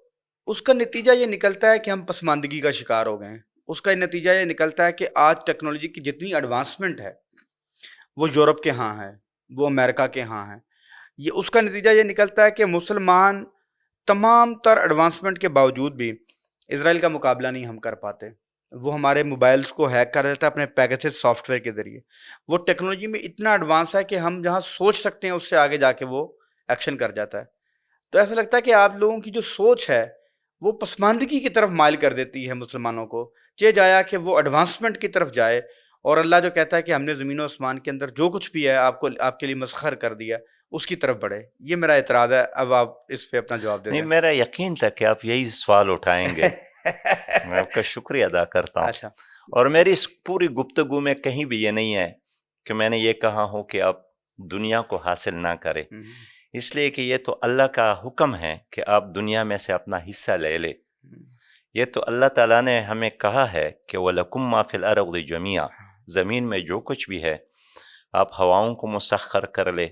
اس کا نتیجہ یہ نکلتا ہے کہ ہم پسماندگی کا شکار ہو گئے ہیں۔ اس کا نتیجہ یہ نکلتا ہے کہ آج ٹیکنالوجی کی جتنی ایڈوانسمنٹ ہے وہ یورپ کے ہاں ہے، وہ امریکہ کے ہاں ہے۔ اس کا نتیجہ یہ نکلتا ہے کہ مسلمان تمام تر ایڈوانسمنٹ کے باوجود بھی اسرائیل کا مقابلہ نہیں ہم کر پاتے۔ وہ ہمارے موبائلز کو ہیک کر دیتا ہے اپنے پیگاسس سافٹ ویئر کے ذریعے۔ وہ ٹیکنالوجی میں اتنا ایڈوانس ہے کہ ہم جہاں سوچ سکتے ہیں اس سے آگے جا کے وہ ایکشن کر جاتا ہے۔ تو ایسا لگتا ہے کہ آپ لوگوں کی جو سوچ ہے وہ پسماندگی کی طرف مائل کر دیتی ہے مسلمانوں کو، چاہے جایا کہ وہ ایڈوانسمنٹ کی طرف جائے، اور اللہ جو کہتا ہے کہ ہم نے زمین و آسمان کے اندر جو کچھ بھی ہے آپ کے لیے مسخر کر دیا، اس کی طرف بڑھے۔ یہ میرا اعتراض ہے۔ اب آپ اس پہ اپنا جواب دے دیں۔ نہیں، میرا یقین تھا کہ آپ یہی سوال اٹھائیں گے۔ میں آپ کا شکریہ ادا کرتا ہوں۔ اچھا، اور میری اس پوری گفتگو میں کہیں بھی یہ نہیں ہے کہ میں نے یہ کہا ہو کہ آپ دنیا کو حاصل نہ کریں، اس لیے کہ یہ تو اللہ کا حکم ہے کہ آپ دنیا میں سے اپنا حصہ لے لے۔ یہ تو اللہ تعالیٰ نے ہمیں کہا ہے کہ وَلَكُمْ مَا فِي الْأَرْضِ جَمِيعًا، زمین میں جو کچھ بھی ہے آپ ہواؤں کو مسخر کر لے،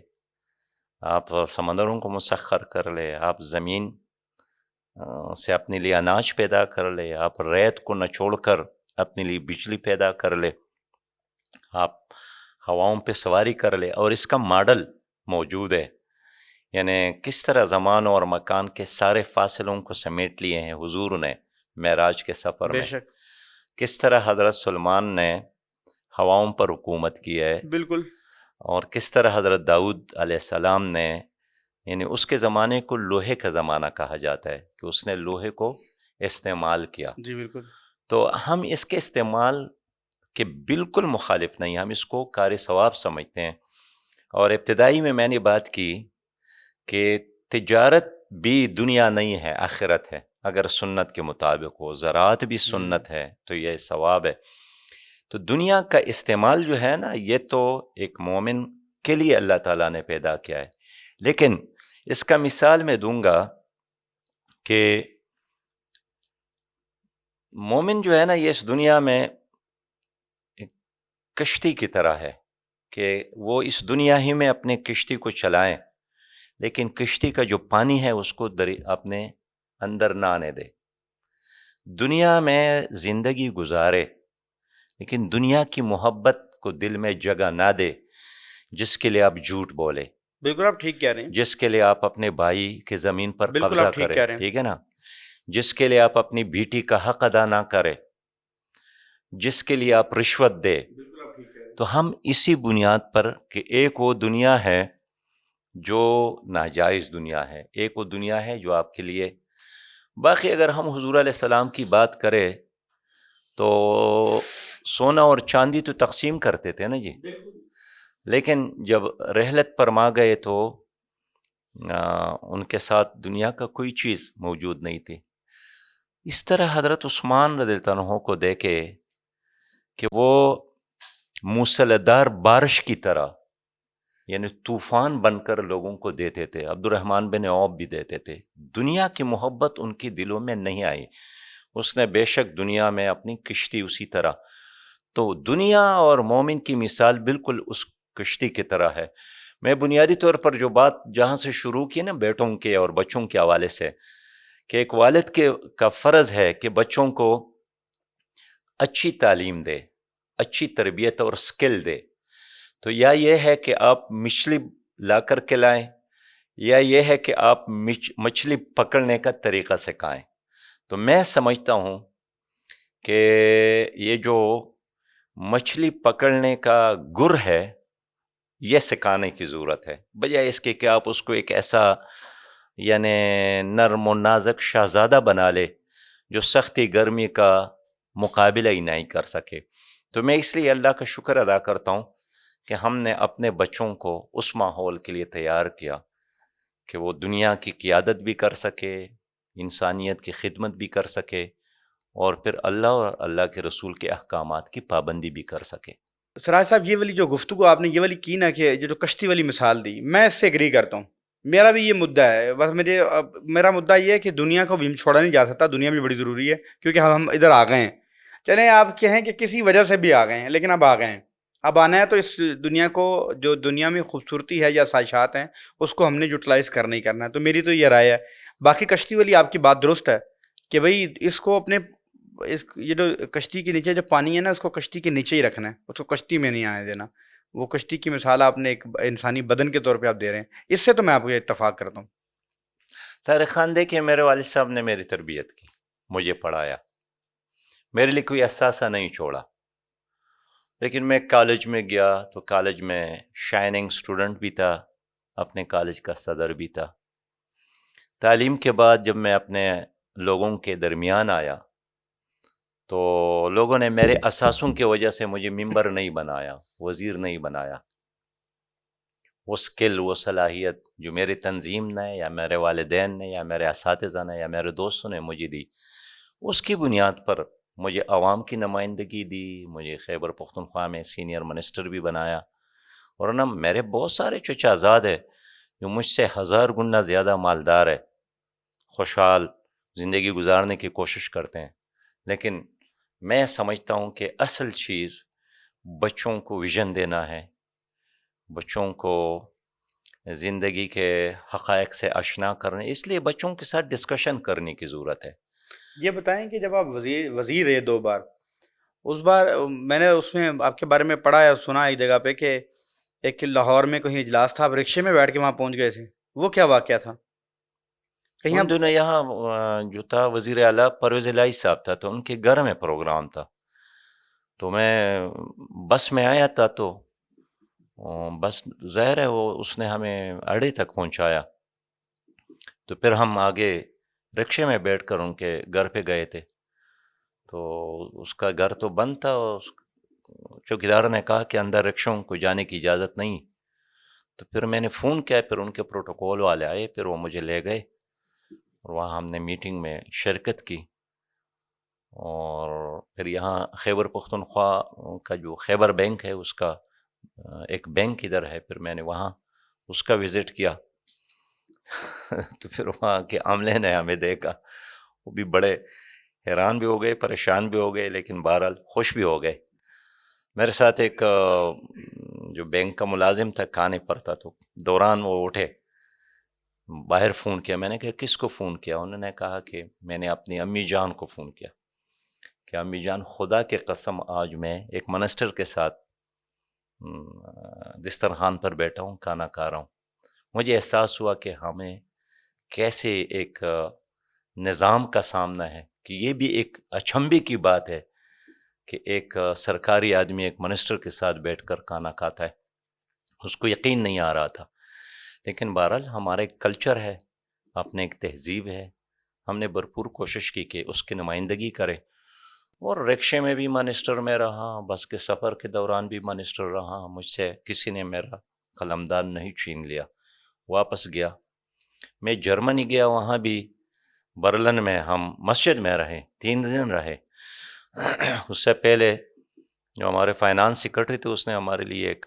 آپ سمندروں کو مسخر کر لے، آپ زمین سے اپنے لیے اناج پیدا کر لے، آپ ریت کو نچوڑ کر اپنے لیے بجلی پیدا کر لے، آپ ہواؤں پہ سواری کر لے، اور اس کا ماڈل موجود ہے۔ یعنی کس طرح زمان اور مکان کے سارے فاصلوں کو سمیٹ لیے ہیں حضور نے معراج کے سفر بے میں، شک، کس طرح حضرت سلمان نے ہواؤں پر حکومت کی ہے، بالکل، اور کس طرح حضرت داؤد علیہ السلام نے، یعنی اس کے زمانے کو لوہے کا زمانہ کہا جاتا ہے کہ اس نے لوہے کو استعمال کیا۔ جی بالکل، تو ہم اس کے استعمال کے بالکل مخالف نہیں، ہم اس کو کار ثواب سمجھتے ہیں۔ اور ابتدائی میں نے بات کی کہ تجارت بھی دنیا نہیں ہے، آخرت ہے، اگر سنت کے مطابق ہو، زراعت بھی سنت ہے تو یہ ثواب ہے۔ تو دنیا کا استعمال جو ہے نا، یہ تو ایک مومن کے لیے اللہ تعالیٰ نے پیدا کیا ہے. لیکن اس کا مثال میں دوں گا کہ مومن جو ہے نا، یہ اس دنیا میں ایک کشتی کی طرح ہے کہ وہ اس دنیا ہی میں اپنے کشتی کو چلائیں، لیکن کشتی کا جو پانی ہے اس کو اپنے اندر نہ آنے دے. دنیا میں زندگی گزارے لیکن دنیا کی محبت کو دل میں جگہ نہ دے، جس کے لیے آپ جھوٹ بولے، بالکل آپ ٹھیک کہہ رہے ہیں. جس کے لیے آپ اپنے بھائی کے زمین پر بالکل قبضہ آپ ٹھیک کرے، کہہ رہے ہیں. ٹھیک ہے نا، جس کے لیے آپ اپنی بیٹی کا حق ادا نہ کرے، جس کے لیے آپ رشوت دے. بالکل آپ ٹھیک کہہ رہے ہیں. تو ہم اسی بنیاد پر کہ ایک وہ دنیا ہے جو ناجائز دنیا ہے، ایک وہ دنیا ہے جو آپ کے لیے. باقی اگر ہم حضور علیہ السلام کی بات کریں تو سونا اور چاندی تو تقسیم کرتے تھے نا جی، لیکن جب رحلت پر ماں گئے تو ان کے ساتھ دنیا کا کوئی چیز موجود نہیں تھی. اس طرح حضرت عثمان رضی اللہ عنہ کو دیکھے کہ وہ موسلادھار بارش کی طرح، یعنی طوفان بن کر لوگوں کو دیتے تھے. عبد الرحمن بن عوف بھی دیتے تھے. دنیا کی محبت ان کی دلوں میں نہیں آئی. اس نے بے شک دنیا میں اپنی کشتی اسی طرح. تو دنیا اور مومن کی مثال بالکل اس کشتی کی طرح ہے. میں بنیادی طور پر جو بات جہاں سے شروع کی نا، بیٹوں کے اور بچوں کے حوالے سے، کہ ایک والد کا فرض ہے کہ بچوں کو اچھی تعلیم دے، اچھی تربیت اور سکل دے. تو یا یہ ہے کہ آپ مچھلی لا کر کے لائیں، یا یہ ہے کہ آپ مچھلی پکڑنے کا طریقہ سکھائیں. تو میں سمجھتا ہوں کہ یہ جو مچھلی پکڑنے کا گر ہے، یہ سکھانے کی ضرورت ہے، بجائے اس کے کہ آپ اس کو ایک ایسا یعنی نرم و نازک شہزادہ بنا لے جو سختی گرمی کا مقابلہ ہی نہیں کر سکے. تو میں اس لیے اللہ کا شکر ادا کرتا ہوں کہ ہم نے اپنے بچوں کو اس ماحول کے لیے تیار کیا کہ وہ دنیا کی قیادت بھی کر سکے، انسانیت کی خدمت بھی کر سکے، اور پھر اللہ اور اللہ کے رسول کے احکامات کی پابندی بھی کر سکے. سراج صاحب، یہ والی جو گفتگو آپ نے یہ والی کی نا کہ جو کشتی والی مثال دی، میں اس سے ایگری کرتا ہوں. میرا بھی یہ مدعا ہے. بس میرا مدعا یہ ہے کہ دنیا کو بھی چھوڑا نہیں جا سکتا. دنیا بھی بڑی ضروری ہے کیونکہ ہم ادھر آ گئے ہیں. چلیں آپ کہیں کہ کسی وجہ سے بھی آ گئے ہیں، لیکن اب آ گئے ہیں. اب آنا ہے تو اس دنیا کو، جو دنیا میں خوبصورتی ہے یا خواہشات ہیں، اس کو ہم نے یوٹیلائز کرنا ہی کرنا ہے. تو میری تو یہ رائے ہے. باقی کشتی والی آپ کی بات درست ہے کہ بھائی اس کو اپنے یہ جو کشتی کے نیچے جو پانی ہے نا، اس کو کشتی کے نیچے ہی رکھنا ہے، اس کو کشتی میں نہیں آنے دینا. وہ کشتی کی مثال آپ نے ایک انسانی بدن کے طور پہ آپ دے رہے ہیں. اس سے تو میں آپ کو اتفاق کرتا ہوں. طارق خان، دیکھیں میرے والد صاحب نے میری تربیت کی، مجھے پڑھایا، میرے لیے کوئی اثاثہ نہیں چھوڑا. لیکن میں کالج میں گیا تو کالج میں شائننگ سٹوڈنٹ بھی تھا، اپنے کالج کا صدر بھی تھا. تعلیم کے بعد جب میں اپنے لوگوں کے درمیان آیا تو لوگوں نے میرے اثاثوں کی وجہ سے مجھے ممبر نہیں بنایا، وزیر نہیں بنایا. وہ سکل، وہ صلاحیت جو میری تنظیم نے یا میرے والدین نے یا میرے اساتذہ نے یا میرے دوستوں نے مجھے دی، اس کی بنیاد پر مجھے عوام کی نمائندگی دی، مجھے خیبر پختونخوا میں سینئر منسٹر بھی بنایا. اور نا میرے بہت سارے چچا زاد ہیں جو مجھ سے 1000 گنا زیادہ مالدار ہے، خوشحال زندگی گزارنے کی کوشش کرتے ہیں. لیکن میں سمجھتا ہوں کہ اصل چیز بچوں کو ویژن دینا ہے، بچوں کو زندگی کے حقائق سے آشنا کرنے. اس لیے بچوں کے ساتھ ڈسکشن کرنے کی ضرورت ہے. یہ بتائیں کہ جب آپ وزیر رہے 2 بار، اس بار میں نے اس میں آپ کے بارے میں پڑھا یا سنا ایک جگہ پہ کہ ایک لاہور میں کہیں اجلاس تھا، آپ رکشے میں بیٹھ کے وہاں پہنچ گئے تھے. وہ کیا واقعہ تھا؟ کہیں ان دنوں یہاں جو تھا وزیر اعلیٰ پرویز الہی صاحب تھا، تو ان کے گھر میں پروگرام تھا. تو میں بس میں آیا تھا، تو بس ظاہر ہے وہ اس نے ہمیں اڈے تک پہنچایا. تو پھر ہم آگے رکشے میں بیٹھ کر ان کے گھر پہ گئے تھے. تو اس کا گھر تو بند تھا، چوکیدار نے کہا کہ اندر رکشوں کو جانے کی اجازت نہیں. تو پھر میں نے فون کیا، پھر ان کے پروٹوکول والے آئے، پھر وہ مجھے لے گئے اور وہاں ہم نے میٹنگ میں شرکت کی. اور پھر یہاں خیبر پختونخوا کا جو خیبر بینک ہے اس کا ایک بینک ادھر ہے، پھر میں نے وہاں اس کا وزٹ کیا تو پھر وہاں کے عملے نے ہمیں دیکھا، وہ بھی بڑے حیران بھی ہو گئے، پریشان بھی ہو گئے، لیکن بہرحال خوش بھی ہو گئے۔ میرے ساتھ ایک جو بینک کا ملازم تھا کھانے پر تھا، تو دوران وہ اٹھے، باہر فون کیا، میں نے کہا کس کو فون کیا؟ انہوں نے کہا کہ میں نے اپنی امی جان کو فون کیا کہ امی جان خدا کے قسم آج میں ایک منسٹر کے ساتھ دسترخوان پر بیٹھا ہوں، کھانا کھا رہا ہوں، مجھے احساس ہوا کہ ہمیں کیسے ایک نظام کا سامنا ہے، کہ یہ بھی ایک اچنبھے کی بات ہے کہ ایک سرکاری آدمی ایک منسٹر کے ساتھ بیٹھ کر کھانا کھاتا ہے، اس کو یقین نہیں آ رہا تھا۔ لیکن بہرحال ہمارا ایک کلچر ہے، اپنے ایک تہذیب ہے، ہم نے بھرپور کوشش کی کہ اس کی نمائندگی کرے، اور رکشے میں بھی منسٹر میں رہا، بس کے سفر کے دوران بھی منسٹر رہا، مجھ سے کسی نے میرا قلمدان نہیں چھین لیا۔ واپس گیا، میں جرمنی گیا، وہاں بھی برلن میں ہم مسجد میں رہے، 3 دن رہے۔ اس سے پہلے جو ہمارے فائنانس سیکرٹری تھے اس نے ہمارے لیے ایک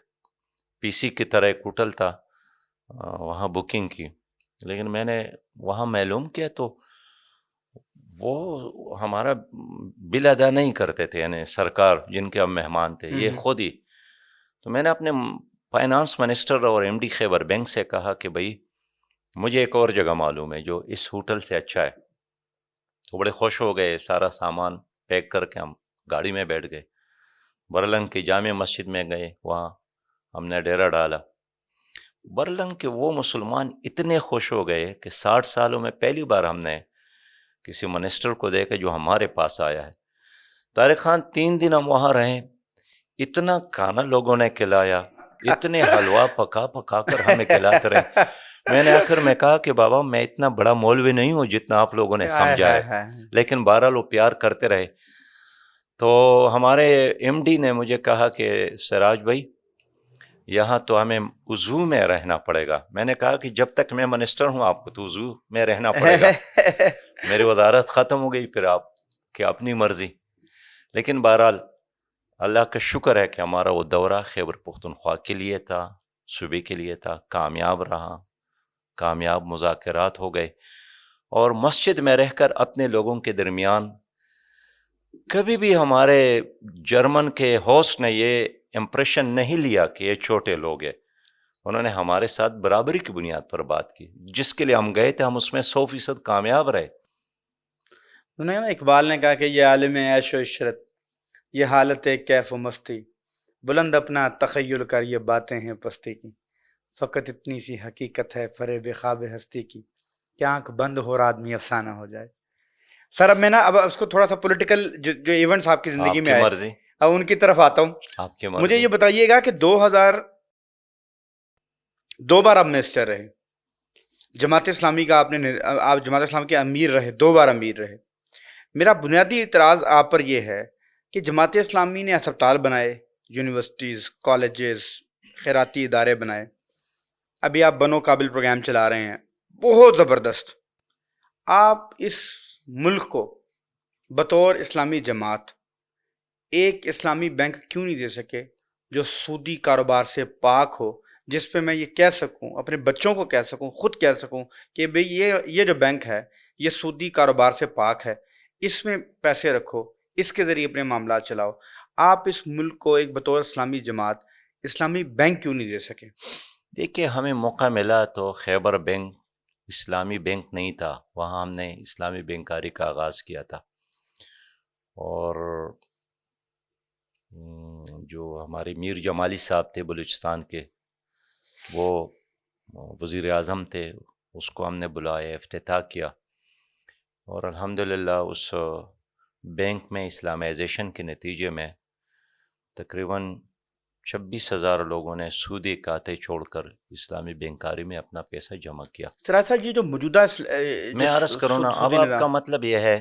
پی سی کی طرح ایک ہوٹل تھا وہاں بکنگ کی، لیکن میں نے وہاں معلوم کیا تو وہ ہمارا بل ادا نہیں کرتے تھے، یعنی سرکار جن کے ہم مہمان تھے، یہ خود ہی۔ تو میں نے اپنے فائنانس منسٹر اور ایم ڈی خیبر بینک سے کہا کہ بھائی مجھے ایک اور جگہ معلوم ہے جو اس ہوٹل سے اچھا ہے۔ تو بڑے خوش ہو گئے، سارا سامان پیک کر کے ہم گاڑی میں بیٹھ گئے، برلن کی جامع مسجد میں گئے، وہاں ہم نے ڈیرا ڈالا۔ برلن کے وہ مسلمان اتنے خوش ہو گئے کہ 60 سالوں میں پہلی بار ہم نے کسی منسٹر کو دیکھا جو ہمارے پاس آیا ہے۔ طارق خان 3 دن ہم وہاں رہے، اتنا کھانا لوگوں نے کھلایا، اتنے حلوہ پکا پکا کر ہمیں کھلاتے رہے۔ میں نے آخر میں کہا کہ بابا میں اتنا بڑا مولوی نہیں ہوں جتنا آپ لوگوں نے سمجھا ہے، لیکن بہرحال وہ پیار کرتے رہے۔ تو ہمارے ایم ڈی نے مجھے کہا کہ سراج بھائی یہاں تو ہمیں وضو میں رہنا پڑے گا۔ میں نے کہا کہ جب تک میں منسٹر ہوں آپ کو تو وضو میں رہنا پڑے گا، میری وزارت ختم ہو گئی پھر آپ کی اپنی مرضی۔ لیکن بہرحال اللہ کا شکر ہے کہ ہمارا وہ دورہ خیبر پختونخوا کے لیے تھا، صوبے کے لیے تھا، کامیاب رہا، کامیاب مذاکرات ہو گئے، اور مسجد میں رہ کر اپنے لوگوں کے درمیان کبھی بھی ہمارے جرمن کے ہوسٹ نے یہ امپریشن نہیں لیا کہ یہ چھوٹے لوگ ہیں۔ انہوں نے ہمارے ساتھ برابری کی بنیاد پر بات کی، جس کے لیے ہم گئے تھے ہم اس میں 100% کامیاب رہے۔ انہوں نے اقبال نے کہا کہ یہ عالم عیش و عشرت، یہ حالت کیف و مستی، بلند اپنا تخیل کر یہ باتیں ہیں پستی کی، فقط اتنی سی حقیقت ہے فریب خواب ہستی کی، کہ آنکھ بند ہو اور آدمی افسانہ ہو جائے۔ سر اب میں نا اب اس کو تھوڑا سا پولیٹیکل جو ایونٹس آپ کی زندگی میں آئے مرضی، اب ان کی طرف آتا ہوں۔ آپ کی مرضی۔ مجھے یہ بتائیے گا کہ 2 بار آپ منسٹر رہے، جماعت اسلامی کا آپ جماعت اسلامی کے امیر رہے، 2 بار امیر رہے۔ میرا بنیادی اعتراض آپ پر یہ ہے کہ جماعت اسلامی نے ہسپتال بنائے، یونیورسٹیز، کالجز، خیراتی ادارے بنائے، ابھی آپ بنو قابل پروگرام چلا رہے ہیں، بہت زبردست۔ آپ اس ملک کو بطور اسلامی جماعت ایک اسلامی بینک کیوں نہیں دے سکے جو سودی کاروبار سے پاک ہو، جس پہ میں یہ کہہ سکوں، اپنے بچوں کو کہہ سکوں، خود کہہ سکوں کہ بھئی یہ جو بینک ہے یہ سودی کاروبار سے پاک ہے، اس میں پیسے رکھو، اس کے ذریعے اپنے معاملات چلاؤ۔ آپ اس ملک کو ایک بطور اسلامی جماعت اسلامی بینک کیوں نہیں دے سکے؟ دیکھیے ہمیں موقع ملا تو خیبر بینک اسلامی بینک نہیں تھا، وہاں ہم نے اسلامی بینکاری کا آغاز کیا تھا، اور جو ہمارے میر جمالی صاحب تھے بلوچستان کے، وہ وزیر اعظم تھے، اس کو ہم نے بلایا، افتتاح کیا، اور الحمدللہ اس بینک میں اسلامائزیشن کے نتیجے میں تقریباً 26,000 لوگوں نے سودی کھاتے چھوڑ کر اسلامی بینکاری میں اپنا پیسہ جمع کیا۔ سراج صاحب یہ جو موجودہ میں عرض کروں نا، اب آپ کا مطلب یہ ہے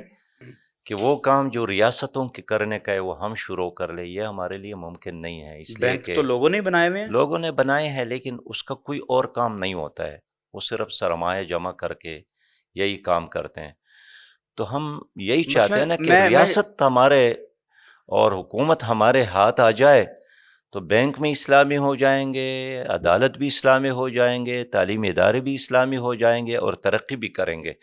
کہ وہ کام جو ریاستوں کے کرنے کا ہے وہ ہم شروع کر لیں، یہ ہمارے لیے ممکن نہیں ہے، اس لیے بینک کہ تو لوگوں نے بنائے ہوئے ہیں، لوگوں نے بنائے ہیں، لیکن اس کا کوئی اور کام نہیں ہوتا ہے، وہ صرف سرمایہ جمع کر کے یہی کام کرتے ہیں۔ تو ہم یہی چاہتے ہیں نا کہ میں ریاست ہمارے اور حکومت ہمارے ہاتھ آ جائے تو بینک میں اسلامی ہو جائیں گے، عدالت بھی اسلامی ہو جائیں گے، تعلیمی ادارے بھی اسلامی ہو جائیں گے اور ترقی بھی کریں گے۔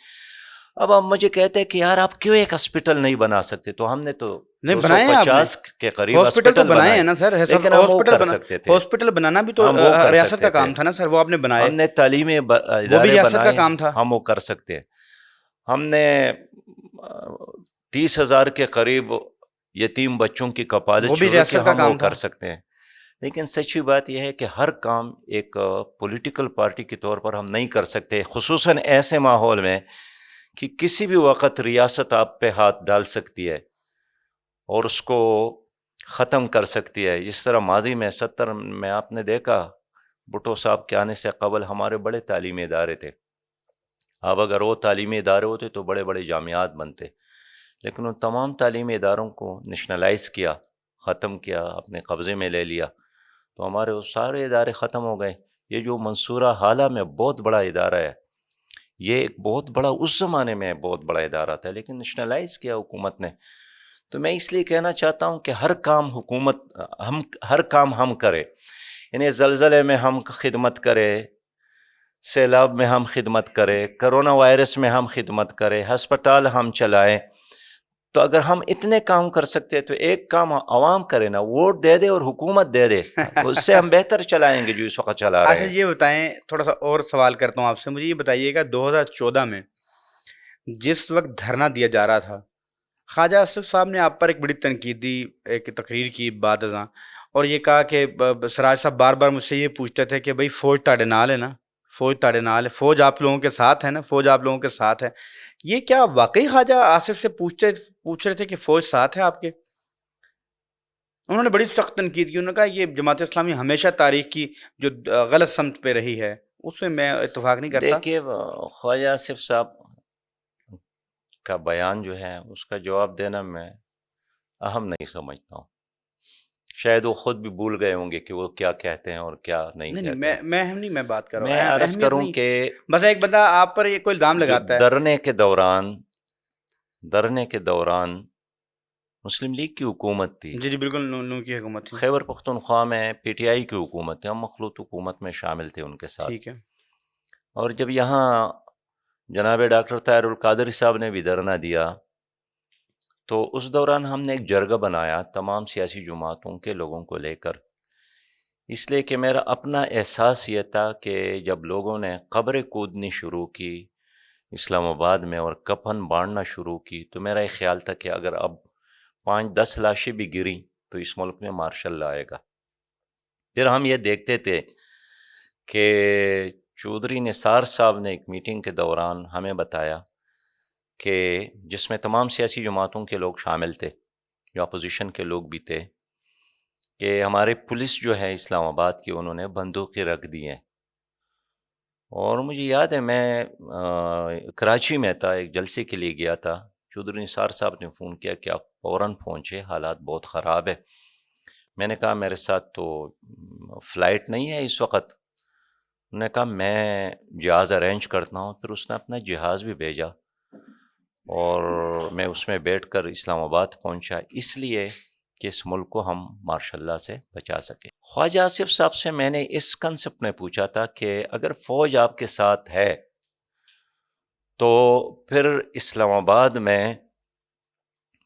اب آپ مجھے کہتے ہیں کہ یار آپ کیوں ایک ہاسپٹل نہیں بنا سکتے؟ تو ہم نے تو نہیں بنائے ہیں آپ نے 250 کے قریب ہاسپٹل تو ہاسپٹل بنائے بنائے، ہیں نا سر، لیکن ہم وہ کر سکتے تھے، ہاسپٹل بنانا بھی تو ہم وہ کر ریاست سکتے کا تھے، کام تھا نا سر، وہ آپ نے بنائے، ہم نے تعلیمی وہ بھی ادارے ریاست کا بنائے، کام تھا۔ ہم وہ کر سکتے ہیں۔ ہم نے 30,000 کے قریب یتیم بچوں کی کفالت وہ بھی شروع کی، ریاست کا ہم وہ کام تھا۔ کر سکتے ہیں۔ لیکن سچی بات یہ ہے کہ ہر کام ایک پولیٹیکل پارٹی کے طور پر ہم نہیں کر سکتے، خصوصاً ایسے ماحول میں کہ کسی بھی وقت ریاست آپ پہ ہاتھ ڈال سکتی ہے اور اس کو ختم کر سکتی ہے۔ جس طرح ماضی میں 70 میں آپ نے دیکھا بھٹو صاحب کے آنے سے قبل ہمارے بڑے تعلیمی ادارے تھے، اب اگر وہ تعلیمی ادارے ہوتے تو بڑے بڑے جامعات بنتے، لیکن ان تمام تعلیمی اداروں کو نیشنلائز کیا، ختم کیا، اپنے قبضے میں لے لیا، تو ہمارے وہ سارے ادارے ختم ہو گئے۔ یہ جو منصورہ حالہ میں بہت بڑا ادارہ ہے، یہ ایک بہت بڑا، اس زمانے میں بہت بڑا ادارہ تھا، لیکن نیشنلائز کیا حکومت نے۔ تو میں اس لیے کہنا چاہتا ہوں کہ ہر کام ہم کریں، یعنی زلزلے میں ہم خدمت کریں، سیلاب میں ہم خدمت کریں، کرونا وائرس میں ہم خدمت کریں، ہسپتال ہم چلائیں۔ تو اگر ہم اتنے کام کر سکتے تو ایک کام عوام کرے نا، ووٹ دے دے اور حکومت دے دے، اس سے ہم بہتر چلائیں گے جو اس وقت چلا رہے اچھا ہیں۔ یہ بتائیں، تھوڑا سا اور سوال کرتا ہوں آپ سے، مجھے یہ بتائیے گا 2014 میں جس وقت دھرنا دیا جا رہا تھا، خواجہ اسف صاحب نے آپ پر ایک بڑی تنقیدی ایک تقریر کی بعد ازاں، اور یہ کہا کہ سراج صاحب بار بار مجھ سے یہ پوچھتے تھے کہ بھائی فوج تاڑے نال ہے نا، فوج تاڑے نال ہے، فوج آپ لوگوں کے ساتھ ہے نا، فوج آپ لوگوں کے ساتھ ہے۔ یہ کیا واقعی خواجہ آصف سے پوچھ رہے تھے کہ فوج ساتھ ہے آپ کے؟ انہوں نے بڑی سخت تنقید کی، انہوں نے کہا یہ جماعت اسلامی ہمیشہ تاریخ کی جو غلط سمت پہ رہی ہے، اس میں اتفاق نہیں کرتا۔ دیکھیے خواجہ آصف صاحب کا بیان جو ہے اس کا جواب دینا میں اہم نہیں سمجھتا ہوں، شاید وہ خود بھی بھول گئے ہوں گے کہ وہ کیا کہتے ہیں اور کیا نہیں نہیں کہتے ہیں۔ میں اہم نہیں، میں بات کر رہا میں ہوں عرض اہمیت کروں نہیں، کہ بس ایک بندہ آپ پر یہ کوئی الزام جو لگاتا ہے۔ دھرنے کے دوران مسلم لیگ کی حکومت تھی، جی بالکل، نو کی حکومت تھی، خیبر پختونخوا میں پی ٹی آئی کی حکومت تھی، ہم مخلوط حکومت میں شامل تھے ان کے ساتھ۔ ٹھیک ہے۔ اور جب یہاں جناب ڈاکٹر طاہر القادری صاحب نے بھی دھرنا دیا تو اس دوران ہم نے ایک جرگہ بنایا تمام سیاسی جماعتوں کے لوگوں کو لے کر، اس لیے کہ میرا اپنا احساس یہ تھا کہ جب لوگوں نے قبریں کودنی شروع کی اسلام آباد میں اور کفن بانٹنا شروع کی تو میرا ایک خیال تھا کہ اگر اب 5-10 لاشیں بھی گری تو اس ملک میں مارشل لا آئے گا۔ پھر ہم یہ دیکھتے تھے کہ چودھری نثار صاحب نے ایک میٹنگ کے دوران ہمیں بتایا کہ جس میں تمام سیاسی جماعتوں کے لوگ شامل تھے، جو اپوزیشن کے لوگ بھی تھے، کہ ہمارے پولیس جو ہے اسلام آباد کی انہوں نے بندوقیں رکھ دی ہیں۔ اور مجھے یاد ہے میں کراچی میں تھا، ایک جلسے کے لیے گیا تھا، چودھری نثار صاحب نے فون کیا کہ آپ فوراً پہنچے، حالات بہت خراب ہے۔ میں نے کہا میرے ساتھ تو فلائٹ نہیں ہے اس وقت۔ انہوں نے کہا میں جہاز ارینج کرتا ہوں۔ پھر اس نے اپنا جہاز بھی بھیجا اور میں اس میں بیٹھ کر اسلام آباد پہنچا، اس لیے کہ اس ملک کو ہم ماشاء اللہ سے بچا سکیں۔ خواجہ آصف صاحب سے میں نے اس کنسپٹ میں پوچھا تھا کہ اگر فوج آپ کے ساتھ ہے تو پھر اسلام آباد میں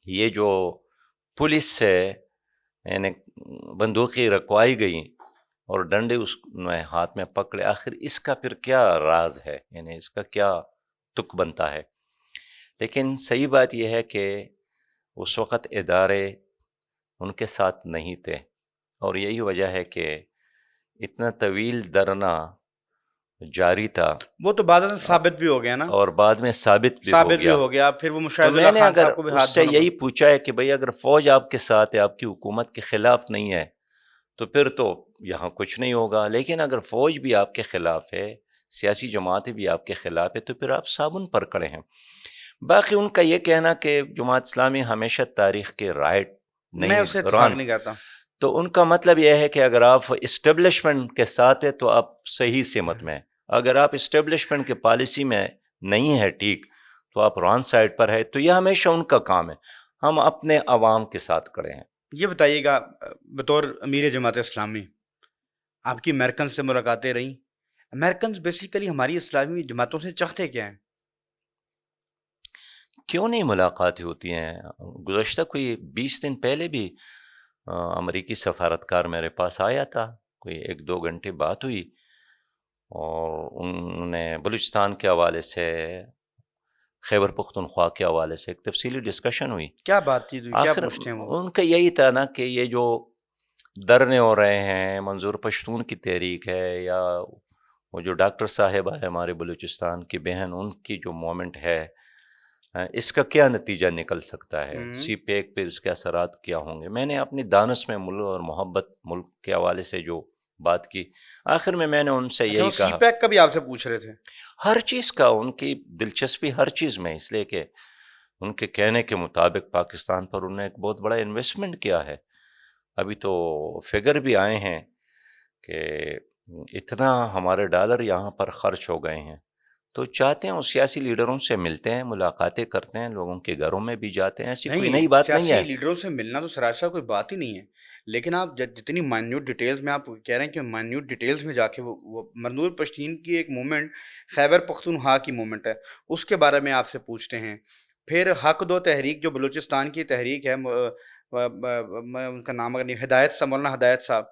یہ جو پولیس سے یعنی بندوقیں رکھوائی گئیں اور ڈنڈے اس میں ہاتھ میں پکڑے، آخر اس کا پھر کیا راز ہے، یعنی اس کا کیا تک بنتا ہے؟ لیکن صحیح بات یہ ہے کہ اس وقت ادارے ان کے ساتھ نہیں تھے، اور یہی وجہ ہے کہ اتنا طویل دھرنا جاری تھا، وہ تو بعد میں ثابت بھی ہو گیا نا، اور بعد میں ثابت بھی ہو گیا۔ پھر وہ تو مشاہد میں اللہ نے خان اگر صاحب کو بھی اس ہاتھ سے دھونا یہی پوچھا ہے کہ بھئی اگر فوج آپ کے ساتھ ہے، آپ کی حکومت کے خلاف نہیں ہے، تو پھر تو یہاں کچھ نہیں ہوگا۔ لیکن اگر فوج بھی آپ کے خلاف ہے، سیاسی جماعتیں بھی آپ کے خلاف ہے، تو پھر آپ صابن پر کڑے ہیں۔ باقی ان کا یہ کہنا کہ جماعت اسلامی ہمیشہ تاریخ کے رائٹ میں نہیں اس سے اتفاق دوران، نہیں کرتا۔ تو ان کا مطلب یہ ہے کہ اگر آپ اسٹیبلشمنٹ کے ساتھ ہے تو آپ صحیح سمت میں ہیں، اگر آپ اسٹیبلشمنٹ کے پالیسی میں نہیں ہے ٹھیک، تو آپ رانگ سائڈ پر ہے. تو یہ ہمیشہ ان کا کام ہے. ہم اپنے عوام کے ساتھ کھڑے ہیں. یہ بتائیے گا بطور امیر جماعت اسلامی آپ کی امریکن سے ملاقاتیں رہیں. امریکنز بیسیکلی ہماری اسلامی جماعتوں سے چاہتے کیا ہیں؟ کیوں نہیں ملاقاتیں ہوتی ہیں؟ گزشتہ کوئی 20 دن پہلے بھی امریکی سفارتکار میرے پاس آیا تھا. کوئی 1-2 گھنٹے بات ہوئی اور انہوں نے بلوچستان کے حوالے سے، خیبر پختونخوا کے حوالے سے ایک تفصیلی ڈسکشن ہوئی. کیا بات چیت ہوئی؟ کیا آخر پوچھتے ہیں وہ؟ ان کا یہی تھا نا کہ یہ جو دھرنے ہو رہے ہیں، منظور پشتون کی تحریک ہے، یا وہ جو ڈاکٹر صاحبہ ہے ہمارے بلوچستان کی بہن، ان کی جو مومنٹ ہے، اس کا کیا نتیجہ نکل سکتا ہے؟ سی پیک پہ اس کے اثرات کیا ہوں گے؟ میں نے اپنی دانش میں ملک اور محبت ملک کے حوالے سے جو بات کی، آخر میں نے ان سے اچھا، وہ یہی سی کہا. پیک کا بھی آپ سے پوچھ رہے تھے؟ ہر چیز کا ان کی دلچسپی ہر چیز میں، اس لیے کہ ان کے کہنے کے مطابق پاکستان پر انہوں نے ایک بہت بڑا انویسٹمنٹ کیا ہے. ابھی تو فگر بھی آئے ہیں کہ اتنا ہمارے ڈالر یہاں پر خرچ ہو گئے ہیں. تو چاہتے ہیں وہ سیاسی لیڈروں سے ملتے ہیں، ملاقاتیں کرتے ہیں، لوگوں کے گھروں میں بھی جاتے ہیں. ایسی کوئی نئی بات نہیں سیاسی ہے. لیڈروں سے ملنا تو سراسر کوئی بات ہی نہیں ہے، لیکن آپ جتنی مائنیوٹ ڈیٹیلز میں آپ کہہ رہے ہیں کہ مائنیوٹ ڈیٹیلز میں جا کے وہ منظور پشتین کی ایک موومنٹ خیبر پختونخوا کی موومنٹ ہے، اس کے بارے میں آپ سے پوچھتے ہیں. پھر حق دو تحریک جو بلوچستان کی تحریک ہے، میں ان کا نام اگر نہیں، ہدایت صاحب، مولانا ہدایت صاحب،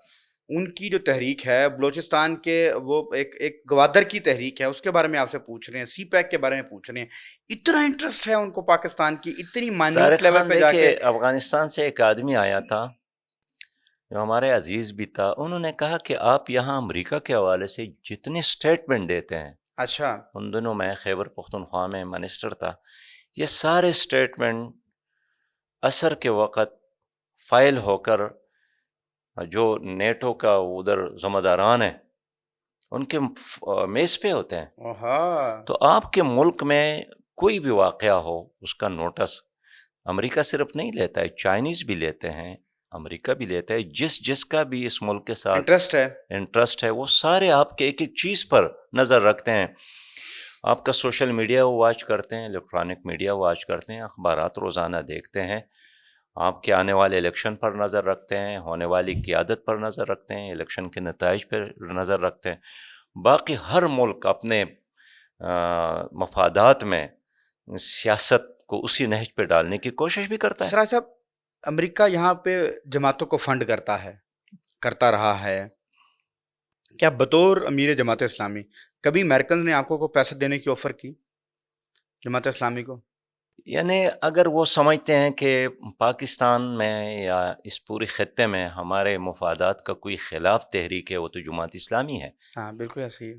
ان کی جو تحریک ہے بلوچستان کے، وہ ایک گوادر کی تحریک ہے، اس کے بارے میں آپ سے پوچھ رہے ہیں. سی پیک کے بارے میں پوچھ رہے ہیں. اتنا انٹرسٹ ہے ان کو پاکستان کی، اتنی مائنیوٹ طارق لیول خان پہ جا دیکھیے، کے. افغانستان سے ایک آدمی آیا تھا جو ہمارے عزیز بھی تھا. انہوں نے کہا کہ آپ یہاں امریکہ کے حوالے سے جتنے سٹیٹمنٹ دیتے ہیں، اچھا، ان دنوں میں خیبر پختونخوا میں منسٹر تھا، یہ سارے سٹیٹمنٹ اثر کے وقت فائل ہو کر جو نیٹو کا ادھر ذمہ داران ہیں ان کے میز پہ ہوتے ہیں. اوہا، تو آپ کے ملک میں کوئی بھی واقعہ ہو، اس کا نوٹس امریکہ صرف نہیں لیتا ہے، چائنیز بھی لیتے ہیں، امریکہ بھی لیتا ہے. جس کا بھی اس ملک کے ساتھ انٹرسٹ ہے. انٹرسٹ ہے، وہ سارے آپ کے ایک ایک چیز پر نظر رکھتے ہیں. آپ کا سوشل میڈیا وہ واچ کرتے ہیں، الیکٹرانک میڈیا واچ کرتے ہیں، اخبارات روزانہ دیکھتے ہیں، آپ کے آنے والے الیکشن پر نظر رکھتے ہیں، ہونے والی قیادت پر نظر رکھتے ہیں، الیکشن کے نتائج پر نظر رکھتے ہیں. باقی ہر ملک اپنے مفادات میں سیاست کو اسی نہج پہ ڈالنے کی کوشش بھی کرتا ہے. سراج صاحب، امریکہ یہاں پہ جماعتوں کو فنڈ کرتا رہا ہے. کیا بطور امیر جماعت اسلامی کبھی امریکنز نے آپ کو پیسے دینے کی آفر کی جماعت اسلامی کو؟ یعنی اگر وہ سمجھتے ہیں کہ پاکستان میں یا اس پورے خطے میں ہمارے مفادات کا کوئی خلاف تحریک ہے، وہ تو جماعت اسلامی ہے. ہاں، بالکل ایسے ہی.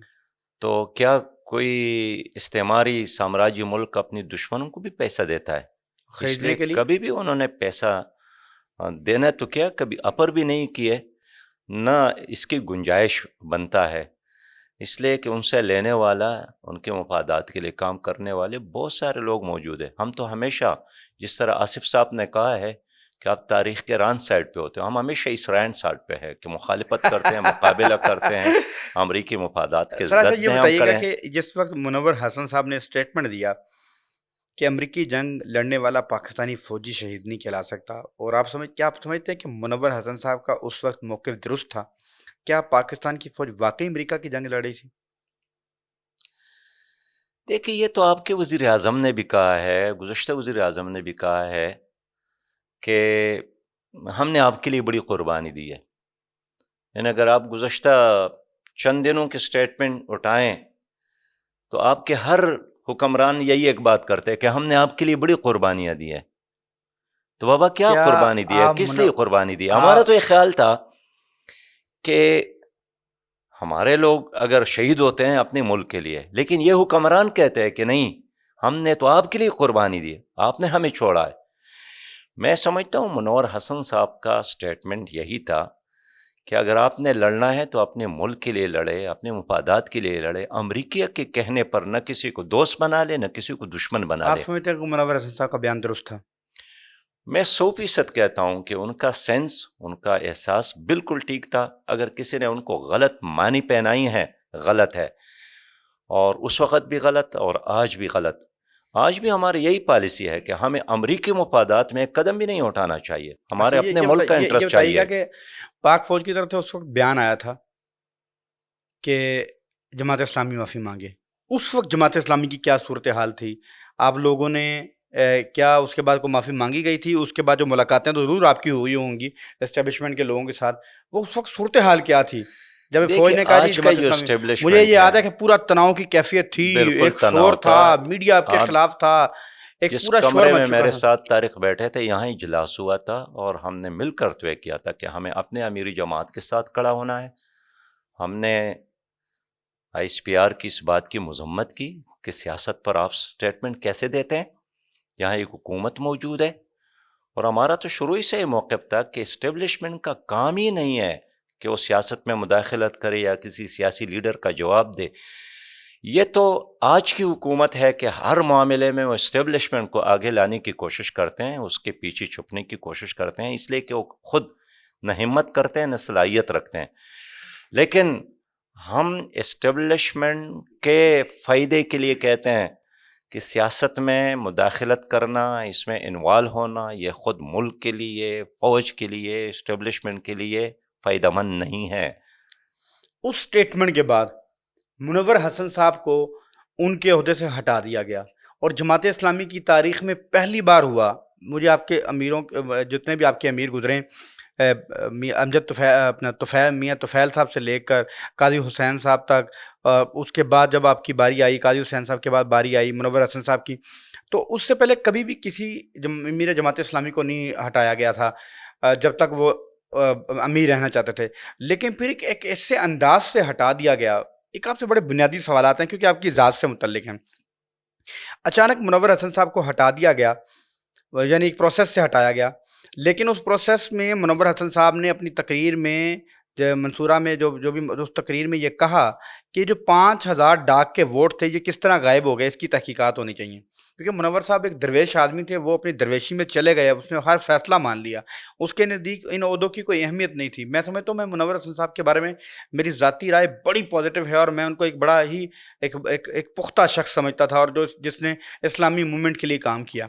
تو کیا کوئی استعماری سامراجی ملک اپنی دشمنوں کو بھی پیسہ دیتا ہے؟ اس خریدنے لیے کے لیے. کبھی بھی انہوں نے پیسہ دینا تو کیا کبھی اپر بھی نہیں کیے، نہ اس کی گنجائش بنتا ہے. اس لیے کہ ان سے لینے والا، ان کے مفادات کے لیے کام کرنے والے بہت سارے لوگ موجود ہیں. ہم تو ہمیشہ، جس طرح آصف صاحب نے کہا ہے کہ آپ تاریخ کے ران سائڈ پہ ہوتے ہیں، ہم ہمیشہ اس رائن سائڈ پہ ہے کہ مخالفت کرتے ہیں، مقابلہ کرتے ہیں، امریکی مفادات کے سر ضد یہ میں ہم بتائیے گا کھڑے ہیں. کہ جس وقت منور حسن صاحب نے اسٹیٹمنٹ دیا کہ امریکی جنگ لڑنے والا پاکستانی فوجی شہید نہیں کہلا سکتا، اور آپ سمجھتے ہیں کہ منور حسن صاحب کا اس وقت موقف درست تھا؟ کیا پاکستان کی فوج واقعی امریکہ کی جنگ لڑ رہی تھی؟ دیکھیے، یہ تو آپ کے وزیر اعظم نے بھی کہا ہے، گزشتہ وزیر اعظم نے بھی کہا ہے کہ ہم نے آپ کے لیے بڑی قربانی دی ہے. یعنی اگر آپ گزشتہ چند دنوں کے سٹیٹمنٹ اٹھائیں تو آپ کے ہر حکمران یہی ایک بات کرتے ہیں کہ ہم نے آپ کے لیے بڑی قربانیاں دی ہیں. تو بابا کیا قربانی دی ہے؟ کس لیے قربانی دی ہے؟ ہمارا تو یہ خیال تھا کہ ہمارے لوگ اگر شہید ہوتے ہیں اپنے ملک کے لیے، لیکن یہ حکمران کہتے ہیں کہ نہیں، ہم نے تو آپ کے لیے قربانی دی ہے، آپ نے ہمیں چھوڑا ہے. میں سمجھتا ہوں منور حسن صاحب کا سٹیٹمنٹ یہی تھا کہ اگر آپ نے لڑنا ہے تو اپنے ملک کے لیے لڑے، اپنے مفادات کے لیے لڑے. امریکہ کے کہنے پر نہ کسی کو دوست بنا لے، نہ کسی کو دشمن بنا لے. آپ سمجھتے ہیں کہ منور حسن صاحب کا بیان درست تھا؟ میں 100% کہتا ہوں کہ ان کا سینس، ان کا احساس بالکل ٹھیک تھا. اگر کسی نے ان کو غلط معنی پہنائی ہے، غلط ہے، اور اس وقت بھی غلط اور آج بھی غلط. آج بھی ہماری یہی پالیسی ہے کہ ہمیں امریکی مفادات میں ایک قدم بھی نہیں اٹھانا چاہیے، ہمارے اپنے ملک کا انٹرسٹ چاہیے۔ کہ پاک فوج کی طرف سے اس وقت بیان آیا تھا کہ جماعت اسلامی معافی مانگے، اس وقت جماعت اسلامی کی کیا صورتحال تھی؟ آپ لوگوں نے کیا اس کے بعد کو معافی مانگی گئی تھی؟ اس کے بعد جو ملاقاتیں تو ضرور آپ کی ہوئی ہوں گی اسٹیبلشمنٹ کے لوگوں کے ساتھ، وہ اس وقت صورتحال کیا تھی جب فوج نے کہا جی آج کا جماعت جو اسلامی؟ مجھے اسٹیبلشمنٹ یہ یاد ہے کہ پورا تناؤ کی کیفیت تھی، بالکل ایک تناؤ شور تھا، میڈیا کے آپ خلاف تھا، ایک جس پورا شور کمرے مچ میں چکا میرے تھا۔ ساتھ طارق بیٹھے تھے، یہاں اجلاس ہوا تھا اور ہم نے مل کر طے کیا تھا کہ ہمیں اپنے امیری جماعت کے ساتھ کھڑا ہونا ہے۔ ہم نے آئی ایس پی آر کی اس بات کی مذمت کی کہ سیاست پر آپ سٹیٹمنٹ کیسے دیتے ہیں، یہاں ایک حکومت موجود ہے، اور ہمارا تو شروع ہی سے موقف تھا کہ اسٹیبلشمنٹ کا کام ہی نہیں ہے کہ وہ سیاست میں مداخلت کرے یا کسی سیاسی لیڈر کا جواب دے۔ یہ تو آج کی حکومت ہے کہ ہر معاملے میں وہ اسٹیبلشمنٹ کو آگے لانے کی کوشش کرتے ہیں، اس کے پیچھے چھپنے کی کوشش کرتے ہیں، اس لیے کہ وہ خود نہ ہمت کرتے ہیں نہ صلاحیت رکھتے ہیں۔ لیکن ہم اسٹیبلشمنٹ کے فائدے کے لیے کہتے ہیں کہ سیاست میں مداخلت کرنا، اس میں انوالو ہونا، یہ خود ملک کے لیے، فوج کے لیے، اسٹیبلشمنٹ کے لیے فائدہ مند نہیں ہے۔ اس سٹیٹمنٹ کے بعد منور حسن صاحب کو ان کے عہدے سے ہٹا دیا گیا، اور جماعت اسلامی کی تاریخ میں پہلی بار ہوا، مجھے آپ کے امیروں جتنے بھی آپ کے امیر گزرے، امجد طفیل میاں طفیل صاحب سے لے کر قاضی حسین صاحب تک، اس کے بعد جب آپ کی باری آئی، قاضی حسین صاحب کے بعد باری آئی منور حسن صاحب کی، تو اس سے پہلے کبھی بھی کسی امیر جماعت اسلامی کو نہیں ہٹایا گیا تھا جب تک وہ امیر رہنا چاہتے تھے، لیکن پھر ایک ایسے انداز سے ہٹا دیا گیا۔ ایک آپ سے بڑے بنیادی سوالات ہیں کیونکہ آپ کی ذات سے متعلق ہیں۔ اچانک منور حسن صاحب کو ہٹا دیا گیا، یعنی ایک پروسیس سے ہٹایا گیا، لیکن اس پروسیس میں منور حسن صاحب نے اپنی تقریر میں منصورہ میں جو بھی اس تقریر میں یہ کہا کہ جو 5000 ڈاک کے ووٹ تھے یہ کس طرح غائب ہو گئے، اس کی تحقیقات ہونی چاہیے، کیونکہ منور صاحب ایک درویش آدمی تھے، وہ اپنی درویشی میں چلے گئے، اس نے ہر فیصلہ مان لیا، اس کے نزدیک ان عہدوں کی کوئی اہمیت نہیں تھی۔ میں سمجھتا ہوں، میں منور حسن صاحب کے بارے میں میری ذاتی رائے بڑی پازیٹیو ہے، اور میں ان کو ایک بڑا ہی ایک پختہ شخص سمجھتا تھا، اور جس نے اسلامی موومنٹ کے لیے کام کیا۔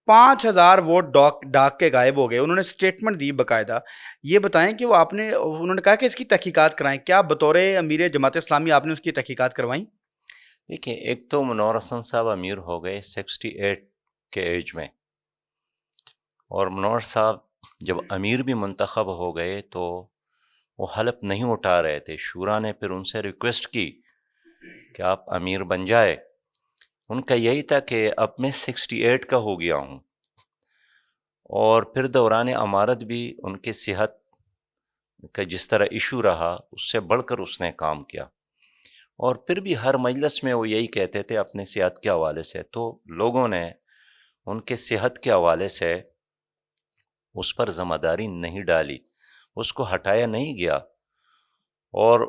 5000 ووٹ ڈاک کے غائب ہو گئے، انہوں نے سٹیٹمنٹ دی باقاعدہ۔ یہ بتائیں کہ انہوں نے کہا کہ اس کی تحقیقات کرائیں، کیا بطور امیر جماعت اسلامی آپ نے اس کی تحقیقات کروائیں؟ دیکھیں، ایک تو منور حسن صاحب امیر ہو گئے 68 کے ایج میں، اور منور صاحب جب امیر بھی منتخب ہو گئے تو وہ حلف نہیں اٹھا رہے تھے۔ شورا نے پھر ان سے ریکویسٹ کی کہ آپ امیر بن جائے۔ ان کا یہی تھا کہ اب میں 68 کا ہو گیا ہوں، اور پھر دوران امارت بھی ان کی صحت کا جس طرح ایشو رہا اس سے بڑھ کر اس نے کام کیا، اور پھر بھی ہر مجلس میں وہ یہی کہتے تھے اپنے صحت کے حوالے سے، تو لوگوں نے ان کے صحت کے حوالے سے اس پر ذمہ داری نہیں ڈالی، اس کو ہٹایا نہیں گیا، اور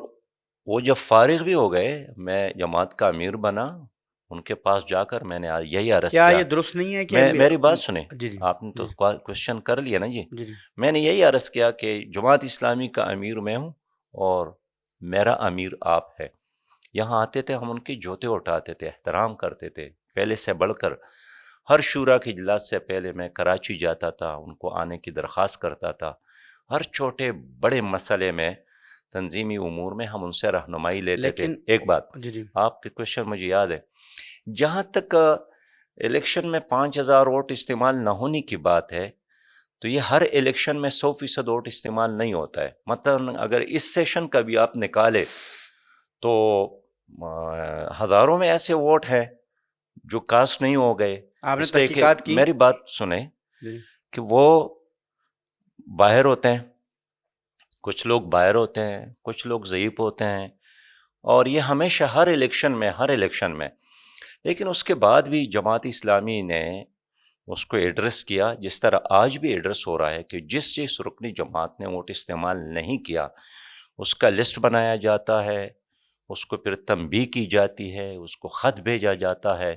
وہ جب فارغ بھی ہو گئے، میں جماعت کا امیر بنا، ان کے پاس جا کر میں نے یہی عرض کیا کیا۔ یہ درست نہیں ہے کہ میری بات سنیں، جی جی آپ نے تو کوشچن کر لیا نا جی۔ جی جی میں نے یہی عرض کیا کہ جماعت اسلامی کا امیر میں ہوں اور میرا امیر آپ ہے۔ یہاں آتے تھے، ہم ان کی جوتے اٹھاتے تھے، احترام کرتے تھے، پہلے سے بڑھ کر ہر شورا کے اجلاس سے پہلے میں کراچی جاتا تھا، ان کو آنے کی درخواست کرتا تھا، ہر چھوٹے بڑے مسئلے میں، تنظیمی امور میں ہم ان سے رہنمائی لیتے تھے۔ ایک بات جی جی آپ کے کوشچن مجھے یاد ہے، جہاں تک الیکشن میں 5000 ووٹ استعمال نہ ہونے کی بات ہے، تو یہ ہر الیکشن میں 100% ووٹ استعمال نہیں ہوتا ہے۔ مثلا اگر اس سیشن کا بھی آپ نکالے تو ہزاروں میں ایسے ووٹ ہیں جو کاسٹ نہیں ہو گئے، آپ نے اس لیے کہ تحقیقات کی؟ میری بات سنیں جی کہ وہ باہر ہوتے ہیں، کچھ لوگ باہر ہوتے ہیں، کچھ لوگ ضعیف ہوتے ہیں، اور یہ ہمیشہ ہر الیکشن میں لیکن اس کے بعد بھی جماعت اسلامی نے اس کو ایڈریس کیا، جس طرح آج بھی ایڈریس ہو رہا ہے کہ جس رکنی جماعت نے ووٹ استعمال نہیں کیا اس کا لسٹ بنایا جاتا ہے، اس کو پھر تنبیہ کی جاتی ہے، اس کو خط بھیجا جاتا ہے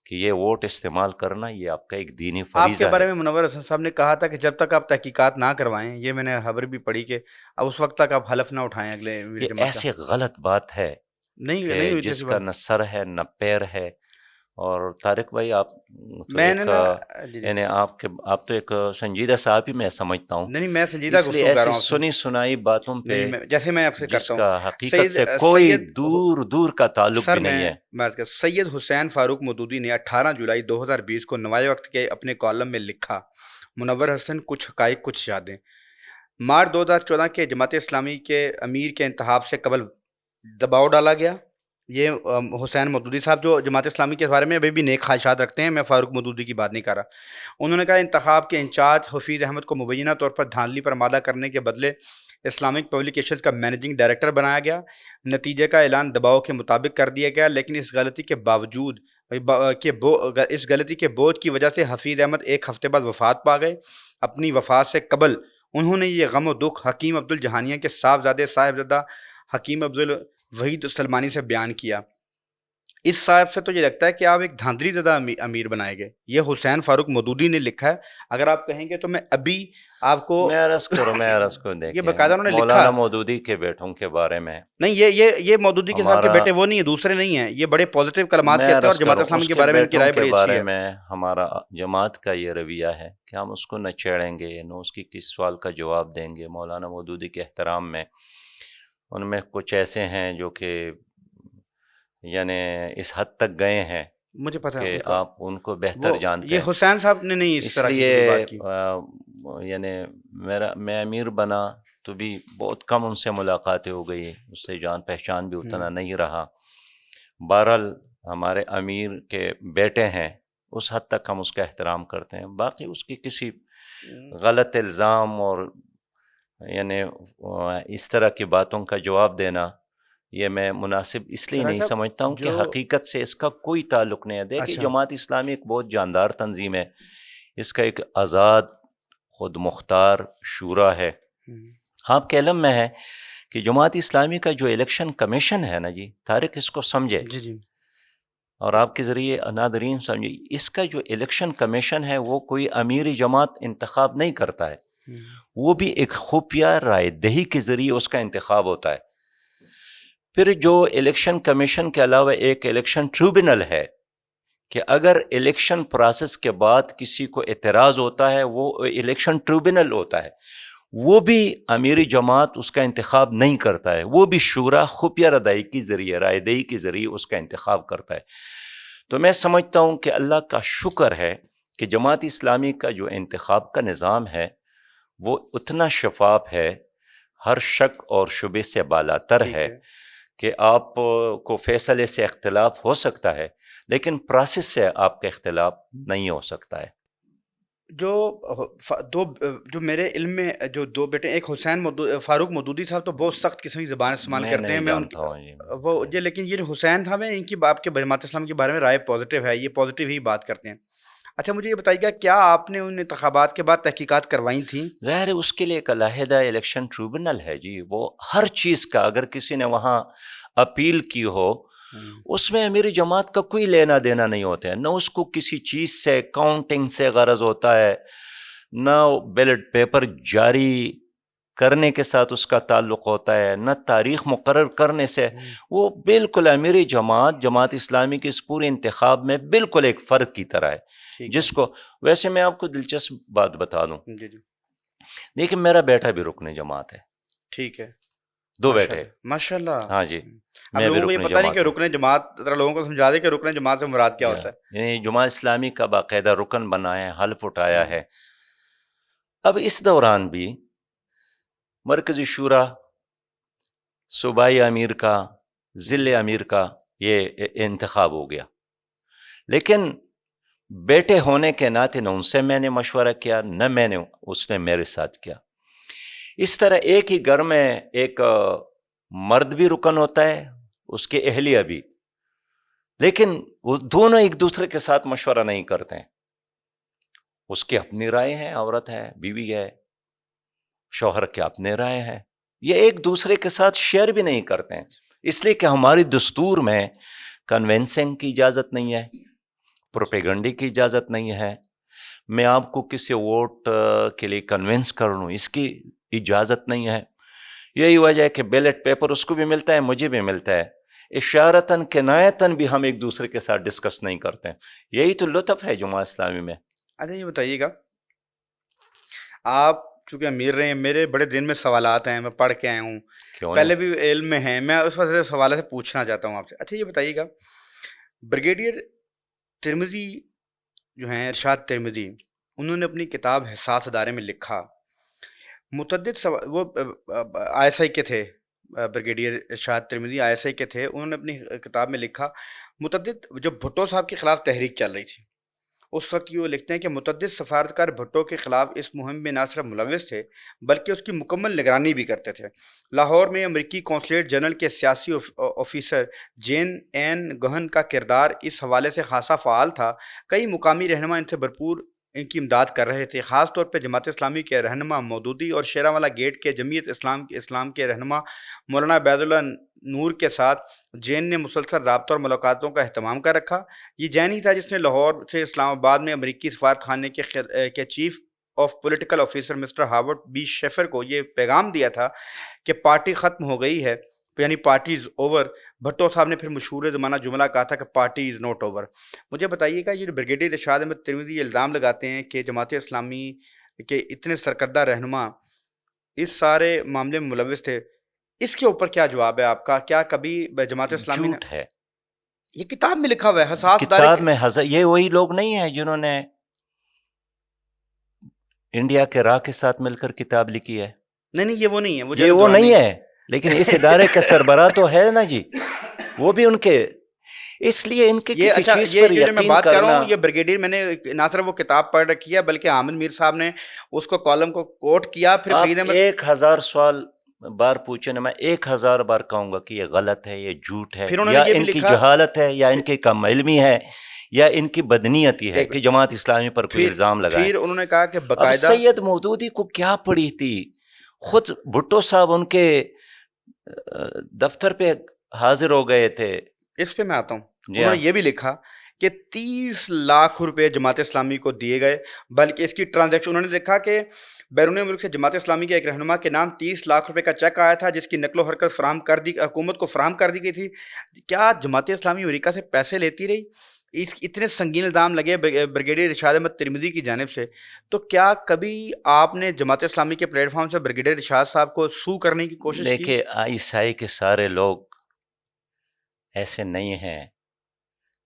کہ یہ ووٹ استعمال کرنا یہ آپ کا ایک دینی فریضہ ہے۔ آپ کے بارے میں منور حسن صاحب نے کہا تھا کہ جب تک آپ تحقیقات نہ کروائیں، یہ میں نے خبر بھی پڑھی کہ اس وقت تک آپ حلف نہ اٹھائیں اگلے یہ ایسے غلط بات ہے نہیں کہ ہوئی تھی جس ایسی کا بات۔ نہ سر ہے نہ پیر ہے، اور طارق بھائی آپ تو میں نے ایک نا جی یعنی آپ تو ایک سنجیدہ صاحب ہی میں سمجھتا ہوں، نہیں میں سنجیدہ اس لیے گفتگو کر رہا ایسی ہوں آپ سے. سنی سنائی باتوں پہ نہیں میں جیسے میں آپ سے جس کرتا ہوں کا حقیقت سے سید کوئی سید دور دور کا تعلق سر بھی نہیں ہے. سید حسین فاروق مودودی نے 18 جولائی 2020 کو نوائے وقت کے اپنے کالم میں لکھا، منور حسن کچھ حقائق کچھ یادیں. مارچ 2014 کے جماعت اسلامی کے امیر کے انتخاب سے قبل دباؤ ڈالا گیا. یہ حسین مودودی صاحب جو جماعت اسلامی کے بارے میں ابھی بھی نیک خواہشات رکھتے ہیں، میں فاروق مودودی کی بات نہیں کر رہا. انہوں نے کہا انتخاب کے انچارج حفیظ احمد کو مبینہ طور پر دھاندلی پر آمادہ کرنے کے بدلے اسلامک پبلیکیشنز کا مینیجنگ ڈائریکٹر بنایا گیا. نتیجے کا اعلان دباؤ کے مطابق کر دیا گیا، لیکن اس غلطی کے باوجود اس غلطی کے بوجھ کی وجہ سے حفیظ احمد ایک ہفتے بعد وفات پا گئے. اپنی وفات سے قبل انہوں نے یہ غم و دکھ حکیم عبدالجہانیہ کے صاحبزادے صاحبزادہ حکیم عبدالوحید سلمانی سے بیان کیا. اس صاحب سے تو یہ لگتا ہے کہ آپ ایک دھاندلی زدہ امیر بنائے گئے. یہ حسین فاروق مودودی نے لکھا ہے. اگر آپ کہیں گے تو میں ابھی آپ کو میں عرض کروں یہ دیکھیں باقاعدہ انہوں نے لکھا. مولانا مودودی کے بیٹوں کے بارے میں نہیں یہ مودودی کے صاحب کے ہمارا، بیٹے وہ نہیں ہیں، دوسرے نہیں ہیں. یہ بڑے پوزیٹیو کلمات میں کہتے ہیں عرض اور جماعت کروں اسلامی اس کے کے بارے میں ان کی بیٹوں رائے کے بڑی اچھی بارے ہے. میں ہمارا جماعت کا یہ رویہ ہے کہ ہم اس کو نہ چھیڑیں گے نہ اس کی کس سوال کا جواب دیں گے. مولانا مودودی کے احترام میں ان میں کچھ ایسے ہیں جو کہ یعنی اس حد تک گئے ہیں مجھے پتا ہے کہ ان کا آپ ان کو بہتر جانتے یہ ہیں. حسین صاحب نے نہیں اس اس طرح کی لیے کبھی بات کی. یعنی میں امیر بنا تو بھی بہت کم ان سے ملاقاتیں ہو گئی، اس سے جان پہچان بھی اتنا نہیں رہا. بہرحال ہمارے امیر کے بیٹے ہیں، اس حد تک ہم اس کا احترام کرتے ہیں. باقی اس کی کسی غلط الزام اور یعنی اس طرح کی باتوں کا جواب دینا یہ میں مناسب اس لیے سراج نہیں صاحب سمجھتا ہوں کہ جو حقیقت سے اس کا کوئی تعلق نہیں ہے. دیکھیے اچھا جماعت اسلامی ایک بہت جاندار تنظیم ہے، اس کا ایک آزاد خود مختار شورا ہے. آپ کے علم میں ہے کہ جماعت اسلامی کا جو الیکشن کمیشن ہے نا جی طارق، اس کو سمجھے جی جی اور آپ کے ذریعے ناظرین سمجھے، اس کا جو الیکشن کمیشن ہے وہ کوئی امیر جماعت انتخاب نہیں کرتا ہے، وہ بھی ایک خفیہ رائے دہی کے ذریعے اس کا انتخاب ہوتا ہے. پھر جو الیکشن کمیشن کے علاوہ ایک الیکشن ٹریبونل ہے کہ اگر الیکشن پروسیس کے بعد کسی کو اعتراض ہوتا ہے وہ الیکشن ٹریبونل ہوتا ہے، وہ بھی امیری جماعت اس کا انتخاب نہیں کرتا ہے، وہ بھی شورا خفیہ رائے کے ذریعے رائے دہی کے ذریعے اس کا انتخاب کرتا ہے. تو میں سمجھتا ہوں کہ اللہ کا شکر ہے کہ جماعت اسلامی کا جو انتخاب کا نظام ہے وہ اتنا شفاف ہے، ہر شک اور شبے سے بالاتر ہے کہ آپ کو فیصلے سے اختلاف ہو سکتا ہے لیکن پروسیس سے آپ کا اختلاف نہیں ہو سکتا ہے. جو میرے علم میں جو دو بیٹے، ایک حسین فاروق مودودی صاحب تو بہت سخت قسم کی زبان استعمال کرتے ہیں، نہیں میں ان جانتا ہوں وہ یہ لیکن یہ جو حسین صاحب ہیں ان کی آپ کے جماعت اسلام کے بارے میں رائے پازیٹیو ہے، یہ پازیٹیو ہی بات کرتے ہیں. اچھا مجھے یہ بتائیے گا کیا آپ نے ان انتخابات کے بعد تحقیقات کروائی تھیں؟ ظاہر ہے اس کے لیے ایک علیحدہ الیکشن ٹریبونل ہے جی، وہ ہر چیز کا اگر کسی نے وہاں اپیل کی ہو اس میں میری جماعت کا کوئی لینا دینا نہیں ہوتا ہے، نہ اس کو کسی چیز سے کاؤنٹنگ سے غرض ہوتا ہے، نہ بیلٹ پیپر جاری کرنے کے ساتھ اس کا تعلق ہوتا ہے، نہ تاریخ مقرر کرنے سے. وہ بالکل امیری جماعت اسلامی کے اس پورے انتخاب میں بالکل ایک فرد کی طرح ہے جس کو. ویسے میں آپ کو دلچسپ بات بتا دوں، دیکھیں میرا بیٹا بھی رکن جماعت ہے. ٹھیک ہے، دو بیٹے ماشاء اللہ. ہاں جی، اب میں بھی لوگوں کو یہ رکن پتہ نہیں جماعت کہ رکن جماعت، ذرا لوگوں کو سمجھا دے کہ رکن جماعت سے مراد کیا ہوتا ہے. یعنی جماعت اسلامی کا باقاعدہ رکن بنا ہے، حلف اٹھایا ہے. اب اس دوران بھی مرکزی شورا، صوبائی امیر کا، ضلع امیر کا یہ انتخاب ہو گیا، لیکن بیٹے ہونے کے ناطے نہ ان سے میں نے مشورہ کیا نہ میں نے اس نے میرے ساتھ کیا. اس طرح ایک ہی گھر میں ایک مرد بھی رکن ہوتا ہے، اس کے اہلیہ بھی، لیکن وہ دونوں ایک دوسرے کے ساتھ مشورہ نہیں کرتے ہیں. اس کی اپنی رائے ہے، عورت ہے، بیوی ہے، شوہر کے اپنے رائے ہے، یہ ایک دوسرے کے ساتھ شیئر بھی نہیں کرتے ہیں. اس لیے کہ ہماری دستور میں کنونسنگ کی اجازت نہیں ہے، پروپیگنڈی کی اجازت نہیں ہے، میں آپ کو کسی ووٹ کے لیے کنونس کر لوں اس کی اجازت نہیں ہے. یہی وجہ ہے کہ بیلٹ پیپر اس کو بھی ملتا ہے، مجھے بھی ملتا ہے. اشارتاً کنایتاً بھی ہم ایک دوسرے کے ساتھ ڈسکس نہیں کرتے ہیں. یہی تو لطف ہے جماعت اسلامی میں. اچھا یہ بتائیے گا، آپ چونکہ امیر رہے ہیں، میرے بڑے دن میں سوالات ہیں، میں پڑھ کے آیا ہوں، کیوں پہلے بھی علم میں ہیں، میں اس وجہ سے سوالات سے پوچھنا چاہتا ہوں آپ سے. اچھا یہ بتائیے گا، بریگیڈیئر ترمذی جو ہیں، ارشاد ترمذی، انہوں نے اپنی کتاب حساس ادارے میں لکھا، متعدد وہ آئی ایس آئی کے تھے، brigadier Irshad Tirmidhi I S I کے تھے. انہوں نے اپنی کتاب میں لکھا، متعدد جب بھٹو صاحب کے خلاف تحریک چل رہی تھی اس وقت یہ وہ لکھتے ہیں کہ متعدد سفارتکار بھٹو کے خلاف اس مہم میں نہ صرف ملوث تھے بلکہ اس کی مکمل نگرانی بھی کرتے تھے. لاہور میں امریکی قونصلیٹ جنرل کے سیاسی آفیسر جین این گہن کا کردار اس حوالے سے خاصا فعال تھا. کئی مقامی رہنما ان سے بھرپور ان کی امداد کر رہے تھے، خاص طور پہ جماعت اسلامی کے رہنما مودودی اور شیراوالا گیٹ کے جمعیت اسلام کے رہنما مولانا عبید اللہ نور کے ساتھ جین نے مسلسل رابطوں اور ملاقاتوں کا اہتمام کر رکھا. یہ جین ہی تھا جس نے لاہور سے اسلام آباد میں امریکی سفارت خانے کے chief of political officer mister Howard B Schaffer کو یہ پیغام دیا تھا کہ پارٹی ختم ہو گئی ہے، یعنی پارٹی از اوور. بھٹو صاحب نے پھر مشہور زمانہ جملہ کہا تھا کہ پارٹی از ناٹ اوور. مجھے بتائیے گا، یہ جو بریگیڈیئر ارشاد احمد ترمذی یہ الزام لگاتے ہیں کہ جماعت اسلامی کے اتنے سرکردہ رہنما اس سارے معاملے میں ملوث تھے، اس کے اوپر کیا جواب ہے آپ کا؟ کیا کبھی جماعت اسلامی نے، جھوٹ ہے. یہ کتاب میں لکھا ہوا ہے حساس کتاب میں یہ وہی لوگ نہیں ہیں جنہوں نے انڈیا کے راہ کے ساتھ مل کر کتاب لکھی ہے. نہیں یہ وہ نہیں ہے، یہ وہ نہیں ہے، لیکن اس ادارے کا سربراہ تو ہے نا جی، وہ بھی ان کے، اس لیے ان کے کسی چیز پر یہ میں یقین بات کر رہا کرنا. ہوں، یہ بریگیڈیئر میں نے نہ صرف وہ کتاب پڑھ رکھی ہے بلکہ عامر میر صاحب نے اس کو کالم کو کوٹ کیا. پھر آپ فرید احمد 1000 سوال بار پوچھیں، میں 1000 بار کہوں گا کہ یہ غلط ہے، یہ جھوٹ ہے، پھر انہوں یا نے یہ بھی ان کی لکھا، جہالت ہے، یا ان کی کم علمی ہے، یا ان کی بدنیتی ہے کہ جماعت اسلامی پر کوئی الزام لگائیں. پھر انہوں نے کہا کہ اب باقاعدہ سید مودودی کو کیا پڑی تھی؟ خود بھٹو صاحب ان کے دفتر پہ حاضر ہو گئے تھے. اس پہ میں آتا ہوں. جی انہوں نے یہ بھی لکھا کہ 30 لاکھ روپے جماعت اسلامی کو دیے گئے، بلکہ اس کی ٹرانزیکشن انہوں نے لکھا کہ بیرون ملک سے جماعت اسلامی کے ایک رہنما کے نام 30 لاکھ روپے کا چیک آیا تھا جس کی نقل و حرکت فراہم کر دی، حکومت کو فراہم کر دی گئی تھی. کیا جماعت اسلامی امریکہ سے پیسے لیتی رہی؟ اس اتنے سنگین الزام لگے بریگیڈیئر ارشاد احمد ترمذی کی جانب سے، تو کیا کبھی آپ نے جماعت اسلامی کے پلیٹ فارم سے بریگیڈیئر ارشاد صاحب کو سو کرنے کی کوشش کی؟ دیکھیں، عیسائی کے سارے لوگ ایسے نہیں ہیں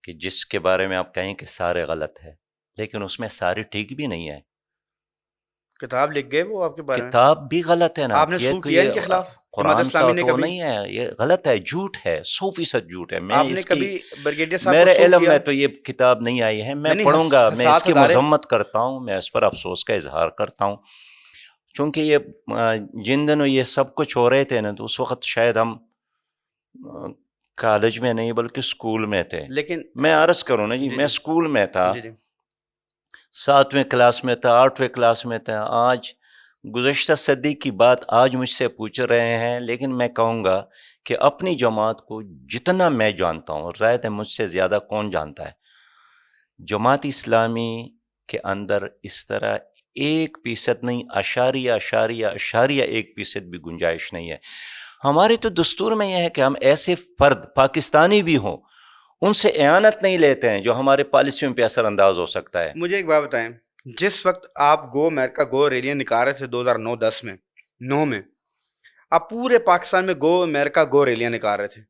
کہ جس کے بارے میں آپ کہیں کہ سارے غلط ہے، لیکن اس میں سارے ٹھیک بھی نہیں ہے. کتاب لکھ گئے وہ آپ کے بارے میں، کتاب بھی غلط ہے نا. آپ نے سو کیا ان کے خلاف؟ جماعت قرآن اسلامی کا نے تو کبھی، نہیں ہے، یہ غلط ہے، جھوٹ ہے، 100% جھوٹ ہے. میں آپ نے اس کی، کبھی بریگیڈیئر صاحب میرے کو سو علم کیا؟ میں تو یہ کتاب نہیں آئی ہے. میں نہیں، پڑھوں گا، میں اس حساس کی ادارے، مذمت کرتا ہوں، میں اس پر افسوس کا اظہار کرتا ہوں، کیونکہ یہ جن دنوں یہ سب کچھ ہو رہے تھے نا، تو اس وقت شاید ہم کالج میں نہیں بلکہ اسکول میں تھے. لیکن میں عرض کروں نا جی، میں اسکول میں تھا، 7ویں کلاس میں تھا، 8ویں کلاس میں تھا. آج گزشتہ صدی کی بات آج مجھ سے پوچھ رہے ہیں، لیکن میں کہوں گا کہ اپنی جماعت کو جتنا میں جانتا ہوں، ظاہر ہے مجھ سے زیادہ کون جانتا ہے، جماعت اسلامی کے اندر اس طرح 1% نہیں، اشاریہ 1% بھی گنجائش نہیں ہے. ہمارے تو دستور میں یہ ہے کہ ہم ایسے فرد پاکستانی بھی ہوں ان سے اعانت نہیں لیتے ہیں جو ہمارے پالیسیوں پہ اثر انداز ہو سکتا ہے. مجھے ایک بات بتائیں، جس وقت آپ گو امریکہ گو ریلیاں نکال رہے تھے 2009-10 میں 9 میں، آپ پورے پاکستان میں گو امریکہ گو ریلیاں نکال رہے تھے،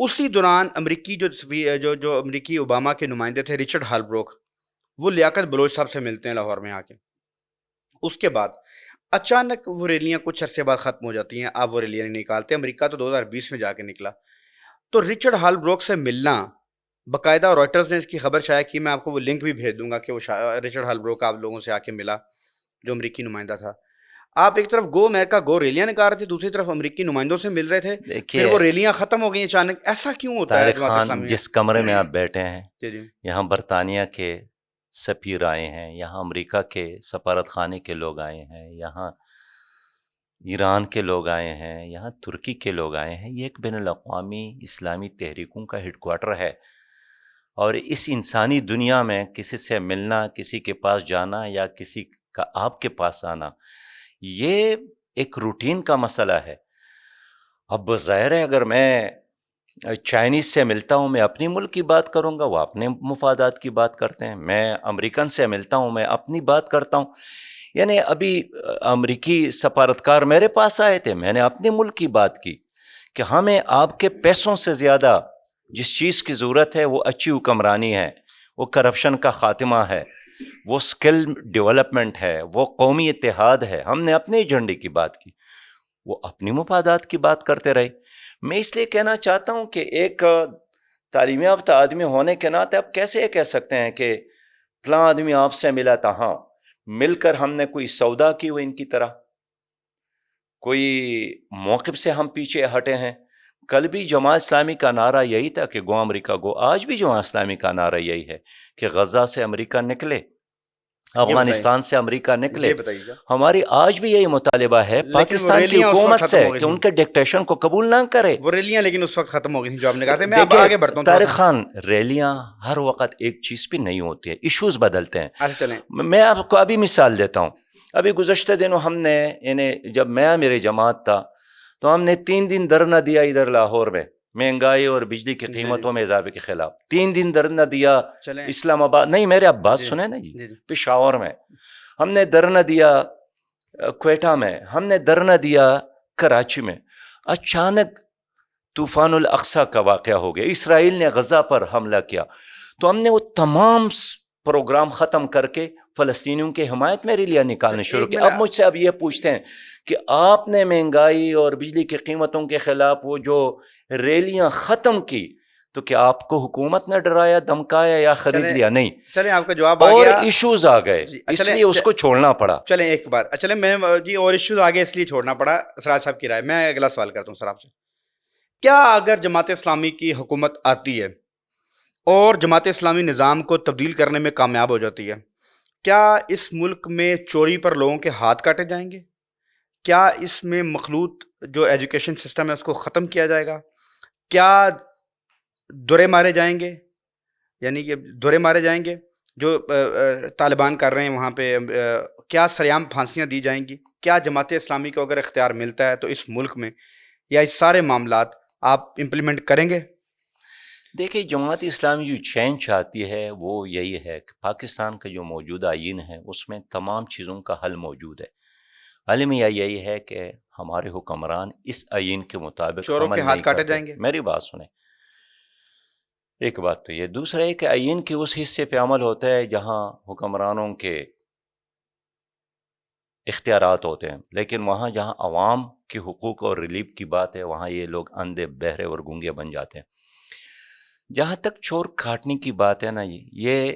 اسی دوران امریکی جو امریکی اوباما کے نمائندے تھے رچرڈ ہالبروک، وہ لیاقت بلوچ صاحب سے ملتے ہیں لاہور میں آ کے. اس کے بعد اچانک وہ ریلیاں کچھ عرصے بعد ختم ہو جاتی ہیں، آپ وہ ریلیاں نہیں نکالتے. امریکہ تو 2020 میں جا کے نکلا. تو رچرڈ ہالبروک سے ملنا باقاعدہ رائٹرز نے اس کی خبر شائع کی، میں آپ کو وہ لنک بھی بھیج دوں گا کہ وہ رچرڈ ہالبروک آپ لوگوں سے آ کے ملا جو امریکی نمائندہ تھا. آپ ایک طرف گو امریکہ گو ریلیاں نکال رہے تھے، دوسری طرف امریکی نمائندوں سے مل رہے تھے، پھر وہ ریلیاں ختم ہو گئی اچانک. ایسا کیوں ہوتا ہے طارق جماعت خان، اسلامی میں؟ جس کمرے میں آپ بیٹھے ہیں، جی یہاں برطانیہ کے سفیر آئے ہیں، یہاں امریکہ کے سفارت خانے کے لوگ آئے ہیں، یہاں ایران کے لوگ آئے ہیں، یہاں ترکی کے لوگ آئے ہیں. یہ ایک بین الاقوامی اسلامی تحریکوں کا ہیڈ کوارٹر ہے، اور اس انسانی دنیا میں کسی سے ملنا، کسی کے پاس جانا یا کسی کا آپ کے پاس آنا، یہ ایک روٹین کا مسئلہ ہے. اب ظاہر ہے اگر میں چائنیز سے ملتا ہوں میں اپنی ملک کی بات کروں گا، وہ اپنے مفادات کی بات کرتے ہیں. میں امریکن سے ملتا ہوں میں اپنی بات کرتا ہوں. یعنی ابھی امریکی سفارتکار میرے پاس آئے تھے، میں نے اپنے ملک کی بات کی کہ ہمیں آپ کے پیسوں سے زیادہ جس چیز کی ضرورت ہے وہ اچھی حکمرانی ہے، وہ کرپشن کا خاتمہ ہے، وہ اسکل ڈیولپمنٹ ہے، وہ قومی اتحاد ہے. ہم نے اپنے ایجنڈے کی بات کی، وہ اپنی مفادات کی بات کرتے رہے. میں اس لیے کہنا چاہتا ہوں کہ ایک تعلیم یافتہ آدمی ہونے کے ناطے آپ کیسے یہ کہہ سکتے ہیں کہ فلاں آدمی آپ سے ملا تھا، ہاں مل کر ہم نے کوئی سودا کی ہوئی ان کی طرح، کوئی موقف سے ہم پیچھے ہٹے ہیں. کل بھی جماعت اسلامی کا نعرہ یہی تھا کہ گو امریکہ گو. آج بھی جماعت اسلامی کا نعرہ یہی ہے کہ غزہ سے امریکہ نکلے، افغانستان سے امریکہ نکلے. یہ بتائیے گا، ہماری آج بھی یہی مطالبہ ہے لیکن وہ پاکستان کی ریلیاں اس وقت حکومت ختم سے ہو گئی کہ تھیں. ان کے ڈکٹیشن کو قبول نہ کرے. وہ ریلیاں لیکن اس وقت ختم ہو گئی تھیں جو آپ نے کہا تھا. میں اب دیکھیں آگے بڑھتا ہوں تھوڑا طارق سا. خان، ریلیاں ہر وقت ایک چیز پہ نہیں ہوتی ہیں، ایشوز بدلتے ہیں. اچھا چلیں، میں آپ کو ابھی مثال دیتا ہوں. ابھی گزشتہ دنوں ہم نے جب میں میرے جماعت تھا تو ہم نے 3 دن دھرنا دیا ادھر لاہور میں مہنگائی اور بجلی کی قیمتوں میں اضافے کے خلاف. 3 دن دھرنا دیا چلیں اسلام آباد، نہیں میرے اب بات سنیں نا جی، پشاور میں ہم نے دھرنا دیا، کوئٹہ میں ہم نے دھرنا دیا، کراچی میں. اچانک طوفان الاقصی کا واقعہ ہو گیا، اسرائیل نے غزہ پر حملہ کیا، تو ہم نے وہ تمام پروگرام ختم کر کے فلسطینیوں کی حمایت میں ریلیاں نکالنے شروع کی. اب مجھ سے اب یہ پوچھتے ہیں کہ آپ نے مہنگائی اور بجلی کی قیمتوں کے خلاف وہ جو ریلیاں ختم کی تو کیا آپ کو حکومت نے ڈرایا، دھمکایا یا خرید لیا؟ نہیں. چلیں آپ کا جواب آ اور گیا. ایشوز آ گئے اس لیے اس کو چھوڑنا پڑا. چلیں ایک بار چلیں میں جی، اور ایشوز آگے اس لیے چھوڑنا پڑا. سراج صاحب کی رائے. میں اگلا سوال کرتا ہوں سر آپ سے. کیا اگر جماعت اسلامی کی حکومت آتی ہے اور جماعت اسلامی نظام کو تبدیل کرنے میں کامیاب ہو جاتی ہے، کیا اس ملک میں چوری پر لوگوں کے ہاتھ کاٹے جائیں گے؟ کیا اس میں مخلوط جو ایجوکیشن سسٹم ہے اس کو ختم کیا جائے گا؟ کیا دورے مارے جائیں گے، یعنی کہ دورے مارے جائیں گے جو طالبان کر رہے ہیں وہاں پہ؟ کیا سریعام پھانسیاں دی جائیں گی؟ کیا جماعت اسلامی کو اگر اختیار ملتا ہے تو اس ملک میں یا اس سارے معاملات آپ امپلیمنٹ کریں گے؟ دیکھیے جماعت اسلامی جو چینج چاہتی ہے وہ یہی ہے کہ پاکستان کا جو موجودہ آئین ہے اس میں تمام چیزوں کا حل موجود ہے. المیہ یہی ہے کہ ہمارے حکمران اس آئین کے مطابق چوروں کے عمل ہاتھ نہیں کاٹے کرتے. جائیں گے. میری بات سنیں، ایک بات تو یہ، دوسرا ہے کہ آئین کے اس حصے پہ عمل ہوتا ہے جہاں حکمرانوں کے اختیارات ہوتے ہیں، لیکن وہاں جہاں عوام کے حقوق اور ریلیف کی بات ہے وہاں یہ لوگ اندھے بہرے اور گونگے بن جاتے ہیں. جہاں تک چور کاٹنے کی بات ہے نا جی، یہ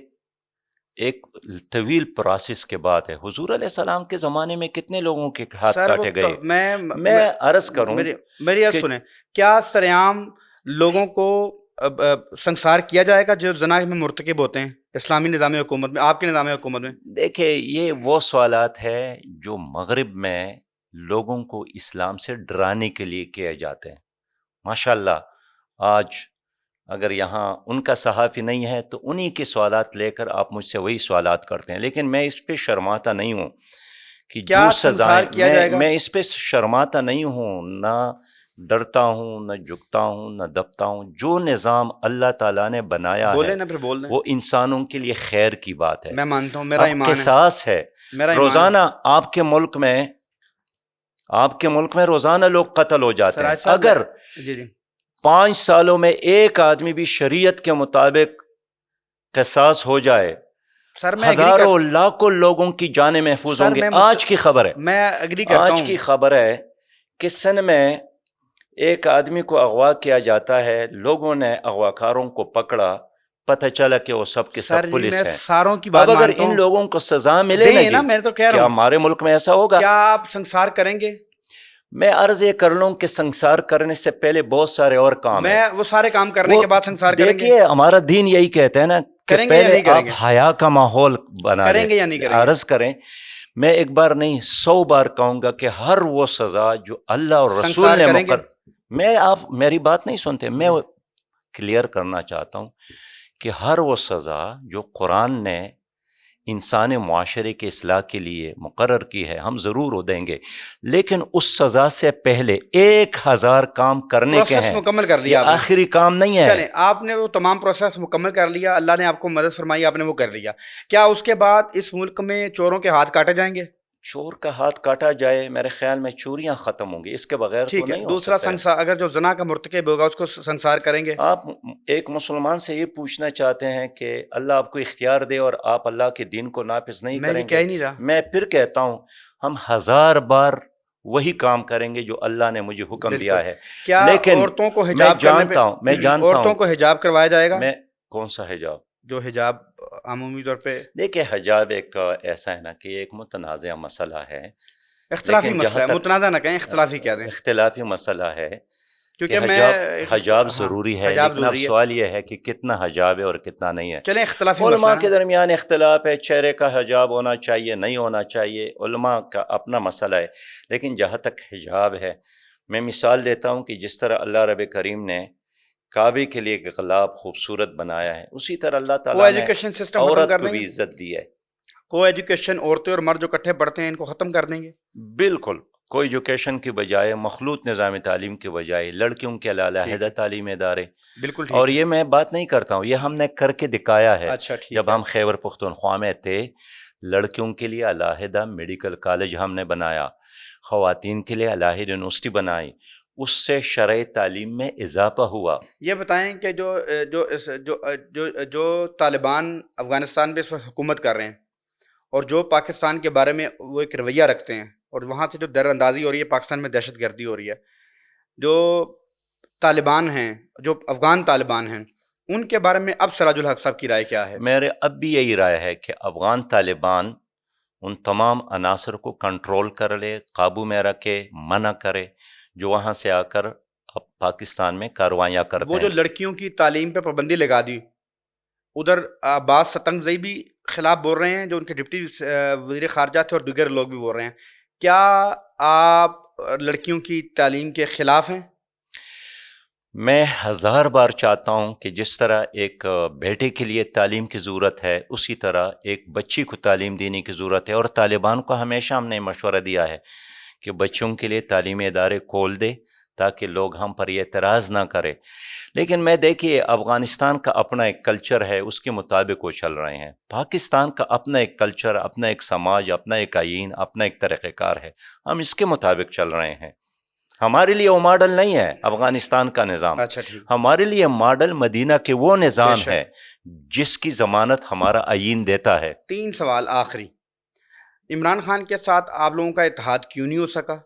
ایک طویل پروسیس کے بعد ہے. حضور علیہ السلام کے زمانے میں کتنے لوگوں کے ہاتھ کاٹے گئے. میں عرض کروں میری عرض سنیں، کیا سریعام لوگوں کو سنسار کیا جائے گا جو زنا میں مرتکب ہوتے ہیں اسلامی نظام حکومت میں، آپ کے نظام حکومت میں؟ دیکھیں یہ وہ سوالات ہیں جو مغرب میں لوگوں کو اسلام سے ڈرانے کے لیے کیے جاتے ہیں. ماشاءاللہ آج اگر یہاں ان کا صحافی نہیں ہے تو انہی کے سوالات لے کر آپ مجھ سے وہی سوالات کرتے ہیں، لیکن میں اس پہ شرماتا نہیں ہوں کہ جو سزائیں، میں اس پہ شرماتا نہیں ہوں، نہ ڈرتا ہوں، نہ جھکتا ہوں، نہ دبتا ہوں. جو نظام اللہ تعالیٰ نے بنایا ہے وہ انسانوں کے لیے خیر کی بات ہے. میں مانتا ہوں، میرا ایمان قصاص ہے. روزانہ آپ کے ملک میں روزانہ لوگ قتل ہو جاتے ہیں. اگر 5 سالوں میں ایک آدمی بھی شریعت کے مطابق قصاص ہو جائے ہزاروں لاکھوں لوگوں کی جانیں محفوظ ہوں گے. آج کی خبر ہے، میں اگری کرتا ہوں، آج کی خبر ہے کہ سن میں ایک آدمی کو اغوا کیا جاتا ہے، لوگوں نے اغواکاروں کو پکڑا، پتہ چلا کہ وہ سب کے سب پولیس ہیں. اب اگر ان لوگوں کو سزا ملے نا جی، کیا ہمارے ملک میں ایسا ہوگا؟ کیا آپ سنسار کریں گے؟ میں عرض یہ کر لوں کہ سنسار کرنے سے پہلے بہت سارے اور کام ہیں. وہ سارے کام کرنے کے بعد سنسار کریں گے. دیکھیے ہمارا دین یہی کہتا ہے نا کہ پہلے آپ حیا کا ماحول بنا کریں گے یا نہیں کریں گے؟ عرض کریں. میں ایک بار نہیں 100 بار کہوں گا کہ ہر وہ سزا جو اللہ اور رسول نے میں آپ میری بات نہیں سنتے، میں کلیئر کرنا چاہتا ہوں کہ ہر وہ سزا جو قرآن نے انسانی معاشرے کے اصلاح کے لیے مقرر کی ہے، ہم ضرور وہ دیں گے، لیکن اس سزا سے پہلے 1000 کام کرنے کے پروسیس ہیں، مکمل کر یہ لیا آپ نے. آخری کام نہیں ہے. چلیں، آپ نے وہ تمام پروسیس مکمل کر لیا، اللہ نے آپ کو مدد فرمائی، آپ نے وہ کر لیا. کیا اس کے بعد اس ملک میں چوروں کے ہاتھ کاٹے جائیں گے؟ چور کا ہاتھ کاٹا جائے، میرے خیال میں چوریاں ختم ہوں گی، اس کے بغیر تو ٹھیک ہے. نہیں ہو دوسرا سکتا ہے. سنسار، اگر جو زنا کا مرتکب ہوگا اس کو سنسار کریں گے؟ آپ ایک مسلمان سے یہ پوچھنا چاہتے ہیں کہ اللہ آپ کو اختیار دے اور آپ اللہ کے دین کو نافذ نہیں میں یہ کریں کہہ گے. ہی نہیں رہا. میں پھر کہتا ہوں، ہم 1000 بار وہی کام کریں گے جو اللہ نے مجھے حکم بالکل. دیا ہے. کیا لیکن عورتوں کو میں حجاب کرنے پہ، جانتا عورتوں ہوں کو حجاب کروایا جائے گا؟ میں کون سا حجاب؟ جو حجاب عمومی طور پہ دیکھیں، حجاب ایک ایسا ہے نا کہ ایک متنازع مسئلہ ہے، اختلافی لیکن مسئلہ جہاں ہے، تک متنازع نہ کہیں، اختلافی کہہ دیں، اختلافی مسئلہ ہے کہ کیونکہ میں حجاب ہاں، ضروری ہے، حجاب لیکن اب ضروری ہے. سوال یہ ہے کہ کتنا حجاب ہے اور کتنا نہیں ہے. چلیں اختلافی مسئلہ علماء ہے کے نا. درمیان اختلاف ہے، چہرے کا حجاب ہونا چاہیے نہیں ہونا چاہیے، علماء کا اپنا مسئلہ ہے. لیکن جہاں تک حجاب ہے، میں مثال دیتا ہوں کہ جس طرح اللہ رب کریم نے کعبے کے لیے ایک غلاب خوبصورت بنایا ہے، اسی طرح اللہ کو تعالیٰ نے ایجوکیشن سسٹم ختم عورت کر کو دیں بھی گے؟ عزت دی ہے. کو ایجوکیشن، عورتیں اور مرد جو اکٹھے پڑھتے ہیں ان کو ختم کر دیں گے؟ بالکل، کو ایجوکیشن کی بجائے، مخلوط نظام تعلیم کی بجائے لڑکیوں کے علیحدہ تعلیمی ادارے. بالکل اور ٹھیک ہے. یہ میں بات نہیں کرتا ہوں، یہ ہم نے کر کے دکھایا ہے. اچھا ٹھیک جب ہے. ہم خیبر پختونخوا میں تھے، لڑکیوں کے لیے علیحدہ میڈیکل کالج ہم نے بنایا، خواتین کے لیے علیحدہ یونیورسٹی بنائی، اس سے شرعی تعلیم میں اضافہ ہوا. یہ بتائیں کہ جو طالبان افغانستان پہ اس وقت حکومت کر رہے ہیں اور جو پاکستان کے بارے میں وہ ایک رویہ رکھتے ہیں، اور وہاں سے جو در اندازی ہو رہی ہے، پاکستان میں دہشت گردی ہو رہی ہے، جو طالبان ہیں، جو افغان طالبان ہیں، ان کے بارے میں اب سراج الحق صاحب کی رائے کیا ہے؟ میرے اب بھی یہی رائے ہے کہ افغان طالبان ان تمام عناصر کو کنٹرول کر لے، قابو میں رکھے، منع کرے جو وہاں سے آ کر اب پاکستان میں کاروائیاں کرتے وہ جو ہیں. لڑکیوں کی تعلیم پہ پابندی لگا دی، ادھر عباس ستنگزئی بھی خلاف بول رہے ہیں، جو ان کے ڈپٹی وزیر خارجہ تھے، اور دیگر لوگ بھی بول رہے ہیں. کیا آپ لڑکیوں کی تعلیم کے خلاف ہیں؟ میں 1000 بار چاہتا ہوں کہ جس طرح ایک بیٹے کے لیے تعلیم کی ضرورت ہے، اسی طرح ایک بچی کو تعلیم دینے کی ضرورت ہے. اور طالبان کو ہمیشہ ہم نے مشورہ دیا ہے کہ بچوں کے لیے تعلیمی ادارے کھول دے تاکہ لوگ ہم پر یہ اعتراض نہ کرے. لیکن میں دیکھیے، افغانستان کا اپنا ایک کلچر ہے، اس کے مطابق وہ چل رہے ہیں. پاکستان کا اپنا ایک کلچر، اپنا ایک سماج، اپنا ایک آئین، اپنا ایک طریقہ کار ہے، ہم اس کے مطابق چل رہے ہیں. ہمارے لیے وہ ماڈل نہیں ہے افغانستان کا نظام. اچھا ٹھیک. ہمارے لیے ماڈل مدینہ کے وہ بے نظام شک. ہے جس کی ضمانت ہمارا آئین دیتا ہے. 3 سوال آخری. عمران خان کے ساتھ آپ لوگوں کا اتحاد کیوں نہیں ہو سکا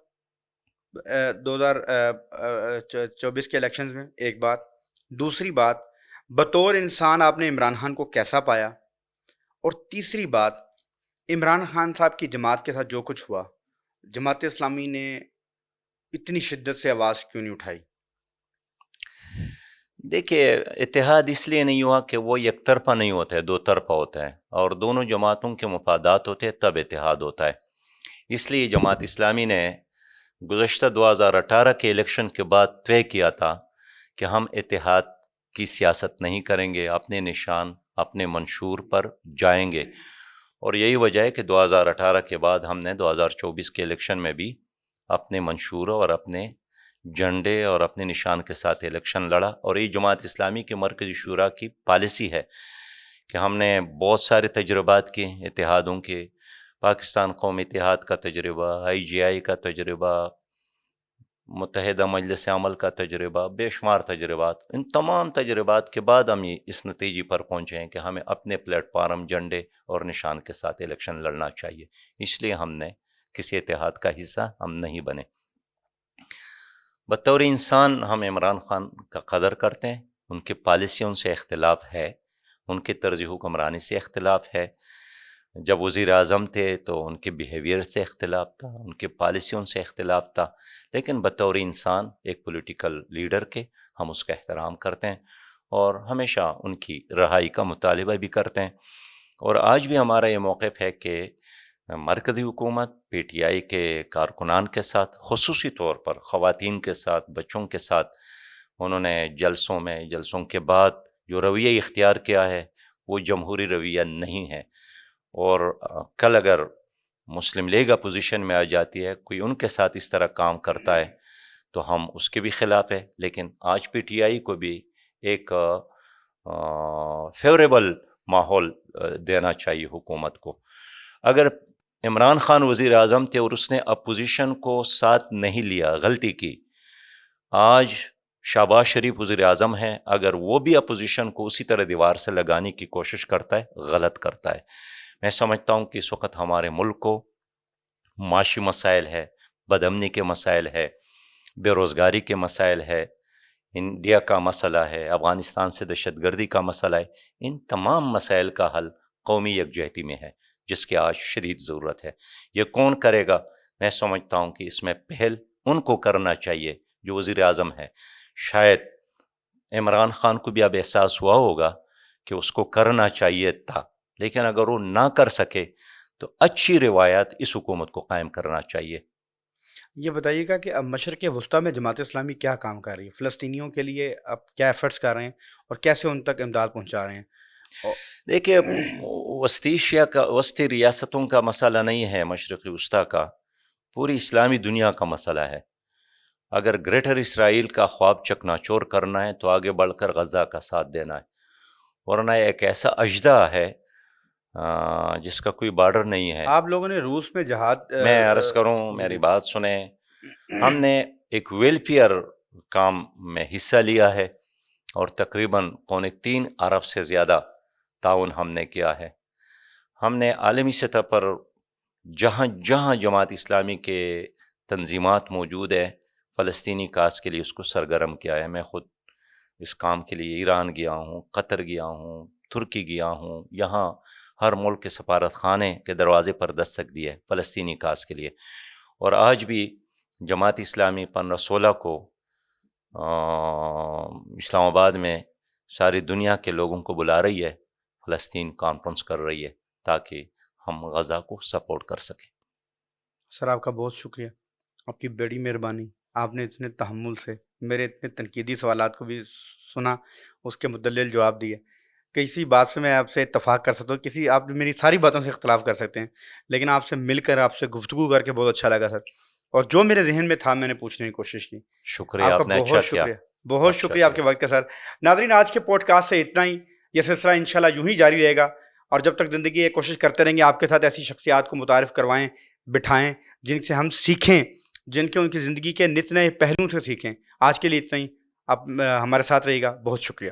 2024 کے الیکشنز میں؟ ایک بات. دوسری بات، بطور انسان آپ نے عمران خان کو کیسا پایا؟ اور تیسری بات، عمران خان صاحب کی جماعت کے ساتھ جو کچھ ہوا، جماعت اسلامی نے اتنی شدت سے آواز کیوں نہیں اٹھائی؟ دیکھیے، اتحاد اس لیے نہیں ہوا کہ وہ یک طرفہ نہیں ہوتا ہے، دو طرفہ ہوتا ہے، اور دونوں جماعتوں کے مفادات ہوتے ہیں تب اتحاد ہوتا ہے. اس لیے جماعت اسلامی نے گزشتہ 2018 کے الیکشن کے بعد طے کیا تھا کہ ہم اتحاد کی سیاست نہیں کریں گے، اپنے نشان، اپنے منشور پر جائیں گے. اور یہی وجہ ہے کہ 2018 کے بعد ہم نے 2024 کے الیکشن میں بھی اپنے منشوروں اور اپنے جھنڈے اور اپنے نشان کے ساتھ الیکشن لڑا. اور یہ جماعت اسلامی کے مرکزی شورا کی پالیسی ہے کہ ہم نے بہت سارے تجربات کیے اتحادوں کے، پاکستان قومی اتحاد کا تجربہ، IGI کا تجربہ، متحدہ مجلس عمل کا تجربہ، بے شمار تجربات. ان تمام تجربات کے بعد ہم اس نتیجے پر پہنچے ہیں کہ ہمیں اپنے پلیٹ فارم، جھنڈے اور نشان کے ساتھ الیکشن لڑنا چاہیے. اس لیے ہم نے کسی اتحاد کا حصہ ہم نہیں بنے. بطور انسان ہم عمران خان کا قدر کرتے ہیں، ان کی پالیسیوں سے اختلاف ہے، ان کی طرز حکمرانی سے اختلاف ہے. جب وزیر اعظم تھے تو ان کے بیہیویئر سے اختلاف تھا، ان کی پالیسیوں سے اختلاف تھا، لیکن بطور انسان ایک پولیٹیکل لیڈر کے ہم اس کا احترام کرتے ہیں اور ہمیشہ ان کی رہائی کا مطالبہ بھی کرتے ہیں. اور آج بھی ہمارا یہ موقف ہے کہ مرکزی حکومت PTI کے کارکنان کے ساتھ، خصوصی طور پر خواتین کے ساتھ، بچوں کے ساتھ، انہوں نے جلسوں کے بعد جو رویہ اختیار کیا ہے وہ جمہوری رویہ نہیں ہے. اور کل اگر مسلم لیگ اپوزیشن میں آ جاتی ہے، کوئی ان کے ساتھ اس طرح کام کرتا ہے تو ہم اس کے بھی خلاف ہے. لیکن آج پی ٹی آئی کو بھی ایک فیوریبل ماحول دینا چاہیے حکومت کو. اگر عمران خان وزیر اعظم تھے اور اس نے اپوزیشن کو ساتھ نہیں لیا، غلطی کی. آج شہباز شریف وزیر اعظم ہیں، اگر وہ بھی اپوزیشن کو اسی طرح دیوار سے لگانے کی کوشش کرتا ہے، غلط کرتا ہے. میں سمجھتا ہوں کہ اس وقت ہمارے ملک کو معاشی مسائل ہے، بد امنی کے مسائل ہے، بے روزگاری کے مسائل ہے، انڈیا کا مسئلہ ہے، افغانستان سے دہشت گردی کا مسئلہ ہے. ان تمام مسائل کا حل قومی یکجہتی میں ہے، جس کی آج شدید ضرورت ہے. یہ کون کرے گا؟ میں سمجھتا ہوں کہ اس میں پہل ان کو کرنا چاہیے جو وزیر اعظم ہے. شاید عمران خان کو بھی اب احساس ہوا ہوگا کہ اس کو کرنا چاہیے تھا، لیکن اگر وہ نہ کر سکے تو اچھی روایات اس حکومت کو قائم کرنا چاہیے. یہ بتائیے گا کہ اب مشرق وسطیٰ میں جماعت اسلامی کیا کام کر رہی ہے؟ فلسطینیوں کے لیے اب کیا ایفرٹس کر رہے ہیں اور کیسے ان تک امداد پہنچا رہے ہیں؟ دیکھیے، وسطی ریاستوں کا مسئلہ نہیں ہے مشرق وسطیٰ کا، پوری اسلامی دنیا کا مسئلہ ہے. اگر گریٹر اسرائیل کا خواب چکنا چور کرنا ہے تو آگے بڑھ کر غزہ کا ساتھ دینا ہے، ورنہ ایک ایسا اجدہ ہے جس کا کوئی بارڈر نہیں ہے. آپ لوگوں نے روس میں جہاد میں عرض کروں، میری بات سنیں، ہم نے ایک ویلفیئر کام میں حصہ لیا ہے اور تقریباً 3.25 ارب سے زیادہ تعاون ہم نے کیا ہے. ہم نے عالمی سطح پر جہاں جہاں جماعت اسلامی کے تنظیمات موجود ہیں، فلسطینی کاز کے لیے اس کو سرگرم کیا ہے. میں خود اس کام کے لیے ایران گیا ہوں، قطر گیا ہوں، ترکی گیا ہوں، یہاں ہر ملک کے سفارت خانے کے دروازے پر دستک دی ہے فلسطینی کاز کے لیے. اور آج بھی جماعت اسلامی 15/16 کو اسلام آباد میں ساری دنیا کے لوگوں کو بلا رہی ہے، فلسطین کانفرنس کر رہی ہے تاکہ ہم غزہ کو سپورٹ کر سکیں. سر آپ کا بہت شکریہ، آپ کی بڑی مہربانی. آپ نے اتنے تحمل سے میرے اتنے تنقیدی سوالات کو بھی سنا، اس کے مدلل جواب دیے. کسی بات سے میں آپ سے اتفاق کر سکتا ہوں، آپ میری ساری باتوں سے اختلاف کر سکتے ہیں، لیکن آپ سے مل کر، آپ سے گفتگو کر کے بہت اچھا لگا سر. اور جو میرے ذہن میں تھا میں نے پوچھنے کی کوشش کی. شکریہ، آپ کا آپ نے بہت اچھا کیا. شکریہ، بہت شکریہ آپ کے وقت کا سر. ناظرین، آج کے پوڈ کاسٹ سے اتنا ہی. یہ سلسلہ انشاءاللہ یوں ہی جاری رہے گا، اور جب تک زندگی یہ کوشش کرتے رہیں گے آپ کے ساتھ ایسی شخصیات کو متعارف کروائیں، بٹھائیں، جن سے ہم سیکھیں، جن کے ان کی زندگی کے نت نئے پہلوؤں سے سیکھیں. آج کے لیے اتنا ہی. آپ ہمارے ساتھ رہیے گا. بہت شکریہ.